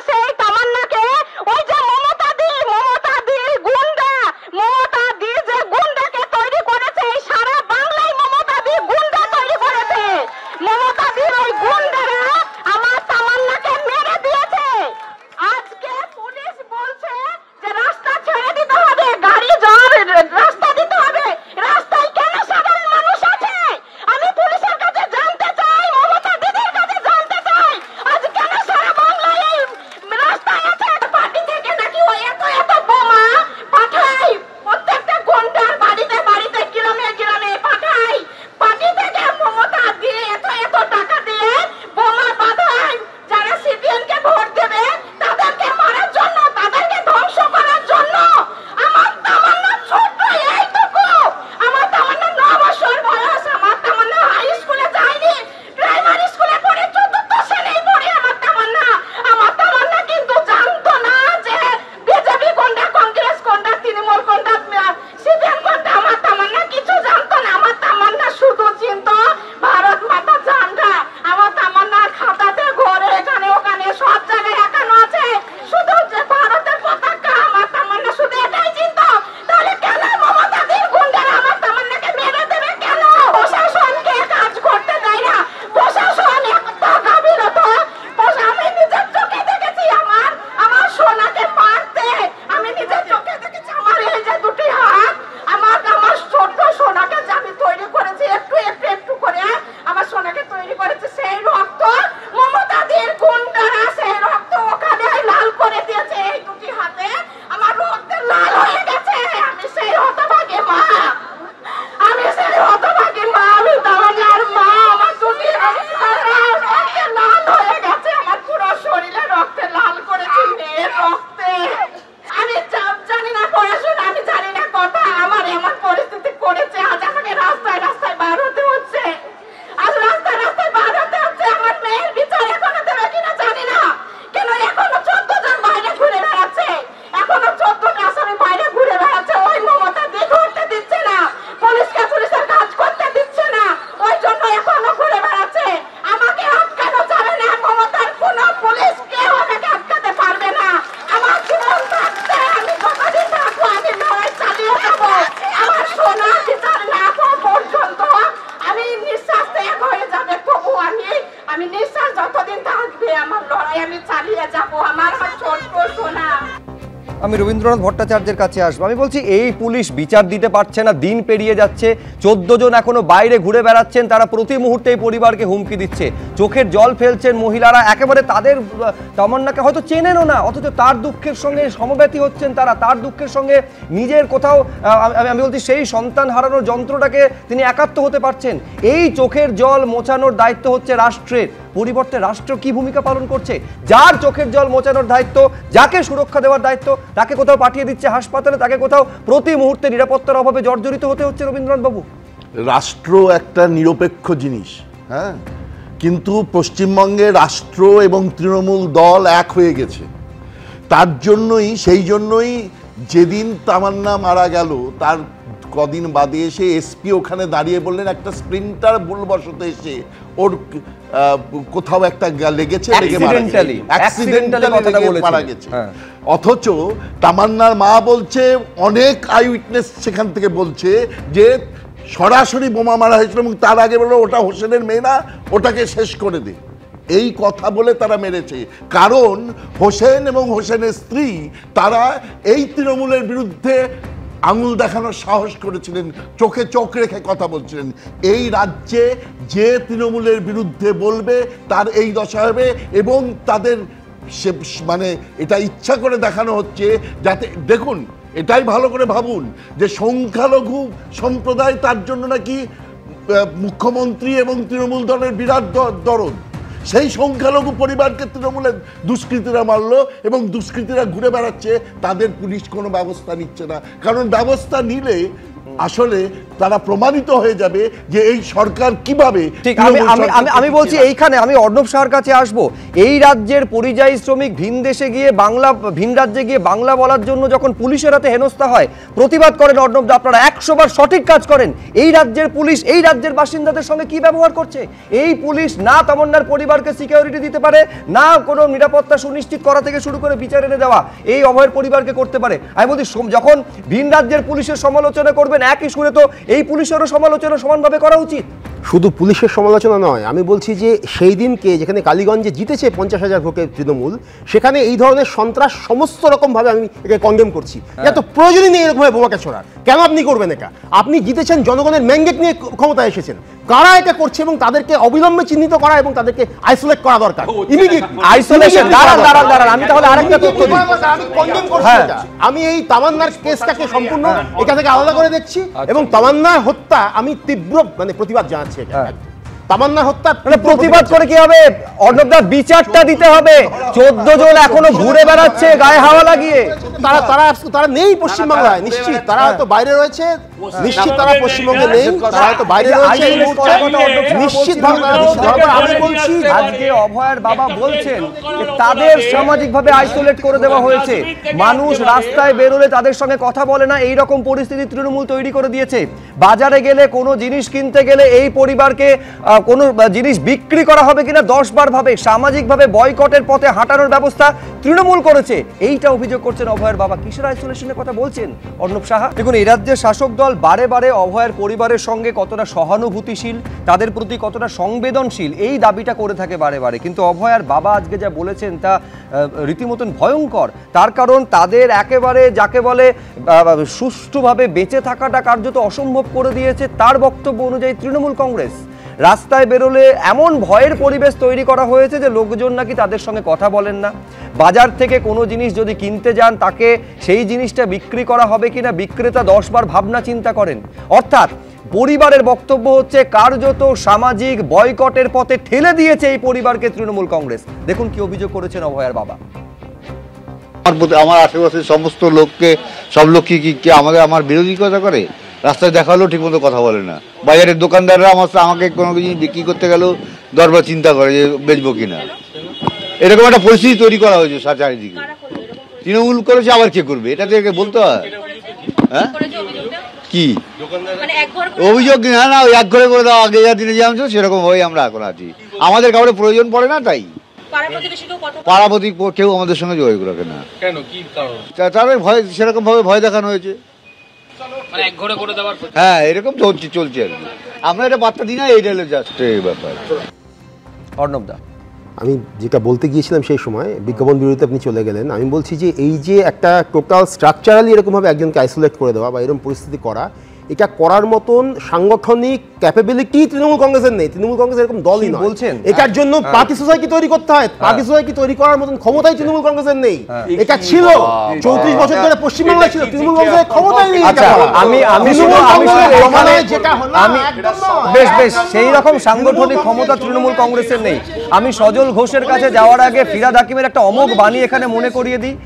B: আমি নিশ্বাস যতদিন থাকবে আমার লড়াই আমি চালিয়ে যাবো। আমার ছোট্ট সোনা।
A: আমি রবীন্দ্রনাথ ভট্টাচার্যের কাছে আসবো। আমি বলছি এই পুলিশ বিচার দিতে পারছে না, দিন পেরিয়ে যাচ্ছে, 14 জন এখনো বাইরে ঘুরে বেড়াচ্ছেন, তারা প্রতি মুহূর্তে এই পরিবারকে হুমকি দিচ্ছে, চোখের জল ফেলছেন মহিলারা, একেবারে তাদের তামান্নাকে হয়তো চেনেনও না, অথচ তার দুঃখের সঙ্গে সমব্যথী হচ্ছেন তারা, তার দুঃখের সঙ্গে নিজের কোথাও আমি বলছি সেই সন্তান হারানোর যন্ত্রটাকে তিনি একাত্ম হতে পারছেন। এই চোখের জল মোছানোর দায়িত্ব হচ্ছে রাষ্ট্রের, পরিবর্তে রাষ্ট্র কি ভূমিকা পালন করছে? যার চোখের জল মোছানোর দায়িত্ব, যাকে সুরক্ষা দেওয়ার দায়িত্ব, তাকে কোথাও পাঠিয়ে দিচ্ছে হাসপাতালে, তাকে কোথাও প্রতি মুহূর্তে নিরাপত্তার অভাবে জর্জরিত হতে হচ্ছে। রবীন্দ্রনাথ বাবু,
Q: রাষ্ট্র একটা নিরপেক্ষ জিনিস, হ্যাঁ, কিন্তু পশ্চিমবঙ্গে রাষ্ট্র এবং তৃণমূল দল এক হয়ে গেছে। তার জন্যই, সেই জন্যই যেদিন তামান্না মারা গেল তার কদিন বাদে এসে এসপি ওখানে দাঁড়িয়ে বললেন একটা স্প্রিন্টার ভুলবশত এসে ওর কোথাও একটা লেগেছে, মারা গেছে। অথচ তামান্নার মা বলছে, অনেক আই উইটনেস সেখান থেকে বলছে যে সরাসরি বোমা মারা হয়েছিল এবং তার আগে বললো ওটা হোসেনের মেয়ে না, ওটাকে শেষ করে দে। এই কথা বলে তারা মেরেছে, কারণ হোসেন এবং হোসেনের স্ত্রী তারা এই তৃণমূলের বিরুদ্ধে আঙুল দেখানোর সাহস করেছিলেন, চোখে চোখ রেখে কথা বলছিলেন। এই রাজ্যে যে তৃণমূলের বিরুদ্ধে বলবে তার এই দশা হবে, এবং তাদের মানে এটা ইচ্ছা করে দেখানো হচ্ছে যাতে, দেখুন এটাই ভালো করে ভাবুন যে সংখ্যালঘু সম্প্রদায়, তার জন্য নাকি মুখ্যমন্ত্রী এবং তৃণমূল দলের বিরাট দরদ। সেই সংখ্যালঘু পরিবারকে তৃণমূলের দুষ্কৃতীরা মারলো এবং দুষ্কৃতীরা ঘুরে বেড়াচ্ছে, তাদের পুলিশ কোনো ব্যবস্থা নিচ্ছে না, কারণ ব্যবস্থা নিলে আসলে তারা প্রমাণিত হয়ে যাবে যে এই সরকার কিভাবে। ঠিক,
A: আমি বলছি এইখানে আমি অর্ণব শাহর কাছে আসবো। এই রাজ্যের পরিযায়ী শ্রমিক ভিন দেশে গিয়ে ভিন রাজ্যে গিয়ে বাংলা বলার জন্য যখন পুলিশের হাতে হেনস্থা হয়, প্রতিবাদ করেন অর্ণব দা, আপনারা 100 বার সঠিক কাজ করেন। এই রাজ্যের পুলিশ এই রাজ্যের বাসিন্দাদের সঙ্গে কি ব্যবহার করছে? এই পুলিশ না তামান্নার পরিবারকে সিকিউরিটি দিতে পারে, না কোনো নিরাপত্তা সুনিশ্চিত করা থেকে শুরু করে বিচার এনে দেওয়া এই অভয়ের পরিবারকে করতে পারে। আমি বলছি যখন ভিন রাজ্যের পুলিশের সমালোচনা করবেন, একই সুরে তো এই পুলিশেরও সমালোচনা সমানভাবে করা উচিত।
F: শুধু পুলিশের সমালোচনা নয়, আমি বলছি যে সেই দিনকে যেখানে কালীগঞ্জে জিতেছে 50,000 ভোটে তৃণমূল, সেখানে এই ধরনের সন্ত্রাস সমস্ত রকমভাবে আমি একে কন্ডেম করছি। এটা তো প্রয়োজনই নেই এরকমভাবে বোমাকে ছোড়ার। কেন আপনি করবেন এটা? আপনি জিতেছেন, জনগণের ম্যান্ডেট নিয়ে ক্ষমতায় এসেছেন, কারা এটা করছে এবং তাদেরকে অবিলম্বে চিহ্নিত করা এবং তাদেরকে আইসোলেট করা দরকার।
A: আইসোলেশন, দাঁড়ান, আমি তাহলে আরেকটা তথ্য দিই।
F: আমি কন্ডেম করছি এটা। আমি এই তামান্নার কেসটাকে সম্পূর্ণ এখান থেকে আলাদা করে দেখছি এবং তামান্নার হত্যা আমি তীব্র প্রতিবাদ জানাচ্ছি। তামান্না হত্যা
A: প্রতিবাদ করে কি হবে? অর্ণবদা, বিচারটা দিতে হবে। 14 জন এখনো ঘুরে বেড়াচ্ছে গায়ে হাওয়া লাগিয়ে।
F: তারা নেই পশ্চিমবাংলায়, নিশ্চিত তারা হয়তো বাইরে রয়েছে, নিশ্চিত তারা পশ্চিমবঙ্গে নেই, তারা হয়তো বাইরে রয়েছে নিশ্চিতভাবে। আমি বলছি
A: আজকে অভয়ের বাবা বলছেন যে তাদের সামাজিকভাবে আইসোলেট করে দেওয়া হয়েছে, মানুষ রাস্তায় বেরোলে তাদের সঙ্গে কথা বলে না, এই রকম পরিস্থিতি তৃণমূল তৈরি করে দিয়েছে। বাজারে গেলে কোনো জিনিস কিনতে গেলে এই পরিবারকে কোনো জিনিস বিক্রি করা হবে কিনা 10 বার ভাবে, সামাজিকভাবে বয়কটের পথে হাঁটানোর ব্যবস্থা তৃণমূল করেছে। এইটা অভিযোগ করছেন অভয়ের বাবা। কিসের আইসোলেশনের কথা বলছেন অর্ণব সাহা? দেখুন, এই রাজ্যের শাসক দল বারে বারে অভয়ের পরিবারের সঙ্গে কতটা সহানুভূতিশীল, তাদের প্রতি কতটা সংবেদনশীল, এই দাবিটা করে থাকে বারে বারে। কিন্তু অভয়ের বাবা আজকে যা বলেছেন তা রীতিমতন ভয়ঙ্কর। তার কারণ তাদের একেবারে যাকে বলে সুষ্ঠুভাবে বেঁচে থাকাটা কার্যত অসম্ভব করে দিয়েছে তার বক্তব্য অনুযায়ী তৃণমূল কংগ্রেস। রাস্তায় বেরোলে এমন ভয়ের পরিবেশ তৈরি করা হয়েছে যে লোকজন নাকি তাদের সঙ্গে কথা বলেন না। বাজার থেকে কোনো জিনিস যদি কিনতে যান, তাকে সেই জিনিসটা বিক্রি করা হবে কিনা বিক্রেতা 10 বার ভাবনা চিন্তা করেন। অর্থাৎ পরিবারের বক্তব্য হচ্ছে কার্যত সামাজিক বয়কটের পথে ঠেলে দিয়েছে এই পরিবারকে তৃণমূল কংগ্রেস। দেখুন কি অভিযোগ করেছেন অভয়ের বাবা।
I: আমার আশেপাশের সমস্ত লোককে, সব লোক কি আমার বিরোধিতা করে, রাস্তায় দেখা হলেও ঠিক মতো কথা বলে না। বাজারের দোকানদাররা আমাকে কোনো কিছু বিক্রি করতে গেলেও দরবার চিন্তা করে যে বেচবো কিনা। এরকম একটা পরিস্থিতি তৈরি করা হয়েছে চারিদিকে। তৃণমূল করেছে, আবার কে করবে? এটা থেকে বলতে হয়। হ্যাঁ, কি অভিযোগ? না, ওই এক ঘরে করে দেওয়া, আগে যা দিনে যেমন ছিল সেরকম ভাবেই আমরা এখন আছি। আমাদের কাউরে প্রয়োজন পড়ে না, তাই পাড়াপতি কেউ আমাদের সঙ্গে যোগাযোগ রাখে না। কেন, কি কারণ? তাদের ভয়, সেরকম ভাবে ভয় দেখানো হয়েছে। হ্যাঁ, এরকম চলছে আর কি। আমরা এটা বার্তা দিই না, এইটা হলো জাস্ট এই ব্যাপার।
A: অর্ণবদা,
F: আমি যেটা বলতে গিয়েছিলাম সেই সময় বিজ্ঞাপন বিরতিতে আপনি চলে গেলেন, আমি বলছি যে এই যে একটা টোটাল স্ট্রাকচারালি এরকমভাবে একজনকে আইসোলেট করে দেওয়া বা এরকম পরিস্থিতি করা, এটা করার মতন সাংগঠনিক ক্যাপাবিলিটি তৃণমূল কংগ্রেসের নেই। তৃণমূল কংগ্রেস এরকম দলই নয়। বলছেন এটার জন্য পার্টি সোসাইটি তৈরি করতে হয়, পার্টি সোসাইটি তৈরি করার মতন ক্ষমতাই তৃণমূল কংগ্রেসের নেই। এটা ছিল 34 বছর ধরে পশ্চিমবাংলায় ছিল, তৃণমূল কংগ্রেসের ক্ষমতাই নেই।
A: বেশ সেই রকম সাংগঠনিক ক্ষমতা তৃণমূল কংগ্রেসের নেই। আমি সজল ঘোষের কাছে যাওয়ার আগে ফিরহাদ হাকিমের একটা অমোঘ বাণী এখানে মনে করিয়ে দিই।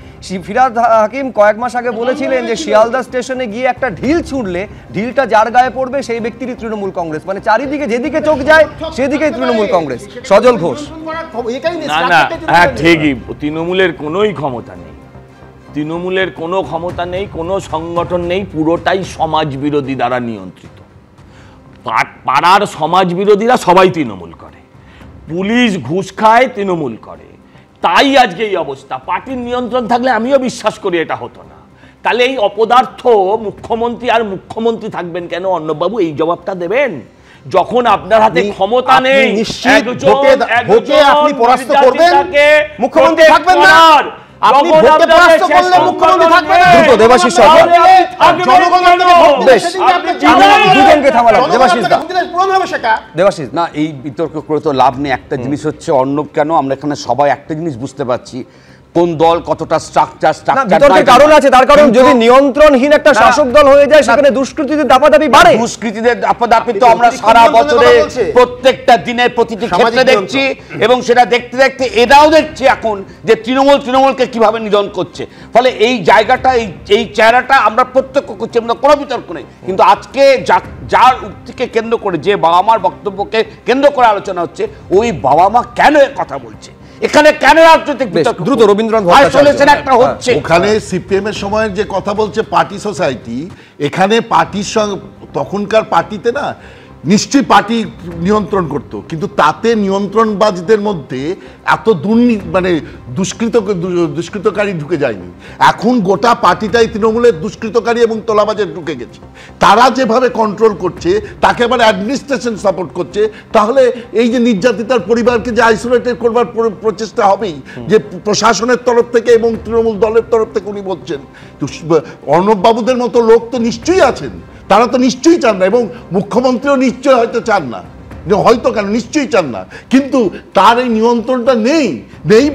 A: ফিরহাদ হাকিম কয়েক মাস আগে বলেছিলেন যে শিয়ালদা স্টেশনে গিয়ে একটা ঢিল ছুঁড়লে ঢিলটা যার গায়ে পড়বে সেই ব্যক্তিরই তৃণমূল কংগ্রেস, মানে চারিদিকে যেদিকে চোখ যায় সেদিকেই তৃণমূল কংগ্রেস। সজল ঘোষ,
G: না হ্যাঁ ঠিকই, তৃণমূলের কোনোই ক্ষমতা নেই, তৃণমূলের কোনো ক্ষমতা নেই, কোনো সংগঠন নেই, পুরোটাই সমাজ বিরোধী দ্বারা নিয়ন্ত্রিত। পাড়ার সমাজ বিরোধীরা সবাই তৃণমূল করে, পুলিশ ঘুষ খায়, তৃণমূল করে, তাই আজকে এই অবস্থা। পার্টির নিয়ন্ত্রণ থাকলে আমিও বিশ্বাস করি এটা হতো না। তাহলে এই অপদার্থ মুখ্যমন্ত্রী আর মুখ্যমন্ত্রী থাকবেন কেন? অর্ণববাবু এই জবাবটা দেবেন। যখন আপনার হাতে ক্ষমতা নেই,
F: আপনি পরাস্ত করবেন, মুখ্যমন্ত্রী থাকবেন না, আপনি ভোটে পরাস্ত করলে মুখ্যমন্ত্রী থাকবেন না।
A: দ্রুত দেবাশিস সরকার, দুজনকে থামালাম। দেবাশিস,
M: না এই বিতর্ক করে তো লাভ নেই। একটা জিনিস হচ্ছে অর্ণব, কেন আমরা এখানে সবাই একটা জিনিস বুঝতে পারছি, কোন দল কতটা স্ট্রাকচার
A: কারণ আছে, তার কারণ যদি নিয়ন্ত্রণহীন একটা শাসক দল হয়ে যায় সেখানে দুষ্কৃতীদের দাপাদাপি বাড়ে।
M: দুষ্কৃতীদের দাপাদাপি তো আমরা সারা বছরে প্রত্যেকটা দিনের প্রতিটি ক্ষেত্রে দেখছি, এবং সেটা দেখতে দেখতে এটাও দেখছি এখন যে তৃণমূলকে কিভাবে নিধন করছে। ফলে এই জায়গাটা, এই চেহারাটা আমরা প্রত্যক্ষ করছি, আমরা কোনো বিতর্ক নেই। কিন্তু আজকে যার উক্তিকে কেন্দ্র করে, যে বাবা মার বক্তব্যকে কেন্দ্র করে আলোচনা হচ্ছে, ওই বাবা মা কেন কথা বলছে এখানে, কেন রাজনৈতিক
A: দ্রুত রবীন্দ্রনাথ
M: একটা হচ্ছে
Q: ওখানে সিপিএম এর সময় যে কথা বলছে পার্টি সোসাইটি, এখানে পার্টির সঙ্গে তখনকার পার্টিতে না নিশ্চয়ই পার্টি নিয়ন্ত্রণ করত, কিন্তু তাতে নিয়ন্ত্রণবাজদের মধ্যে এত দুষ্কৃতকারী ঢুকে যায়নি। এখন গোটা পার্টিটাই তৃণমূলের দুষ্কৃতকারী এবং তোলাবাজের ঢুকে গেছে। তারা যেভাবে কন্ট্রোল করছে, তাকে আবার অ্যাডমিনিস্ট্রেশন সাপোর্ট করছে, তাহলে এই যে নির্যাতিতার পরিবারকে যে আইসোলেটেড করবার প্রচেষ্টা হবেই, যে প্রশাসনের তরফ থেকে এবং তৃণমূল দলের তরফ থেকে উনি বলছেন। অর্ণব বাবুদের মতো লোক তো নিশ্চয়ই আছেন, তারা তো নিশ্চয়ই চান না, এবং মুখ্যমন্ত্রীও নিশ্চয়ই হয়তো চান না, হয়তো কেন নিশ্চয়ই চান না, কিন্তু তার এই নিয়ন্ত্রণটা নেই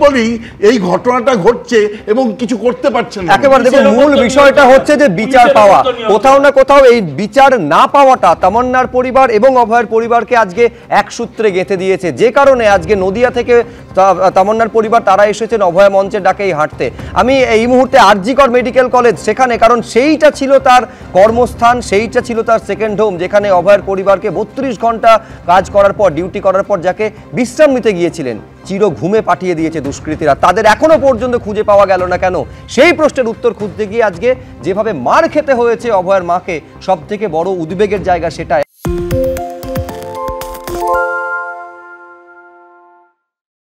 Q: বলেই এই ঘটনাটা ঘটছে এবং কিছু করতে পারছেন না।
A: একেবারে দেখুন, মূল বিষয়টা হচ্ছে যে বিচার পাওয়া। কোথাও না কোথাও এই বিচার না পাওয়াটা তামান্নার পরিবার এবং অভয়ের পরিবারকে আজকে এক সূত্রে গেঁথে দিয়েছে, যে কারণে আজকে নদিয়া থেকে তামান্নার পরিবার তারা এসেছেন অভয় মঞ্চের ডাকেই হাঁটতে। আমি এই মুহূর্তে আরজিকর মেডিকেল কলেজ সেখানে, কারণ সেইটা ছিল তার কর্মস্থান, সেইটা ছিল তার সেকেন্ড হোম, যেখানে অভয়ের পরিবারকে 32 ঘন্টা কাজ করার পর, ডিউটি করার পর যাকে বিশ্রাম নিতে গিয়েছিলেন, চির ঘুমে পাঠিয়ে দিয়েছে দুষ্কৃতীরা। তাদের এখনো পর্যন্ত খুঁজে পাওয়া গেল না কেন? সেই প্রশ্নের উত্তর খুঁজতে গিয়ে আজকে যেভাবে মার খেতে হয়েছে অভয়ের মাকে, সব থেকে বড় উদ্বেগের জায়গা সেটা।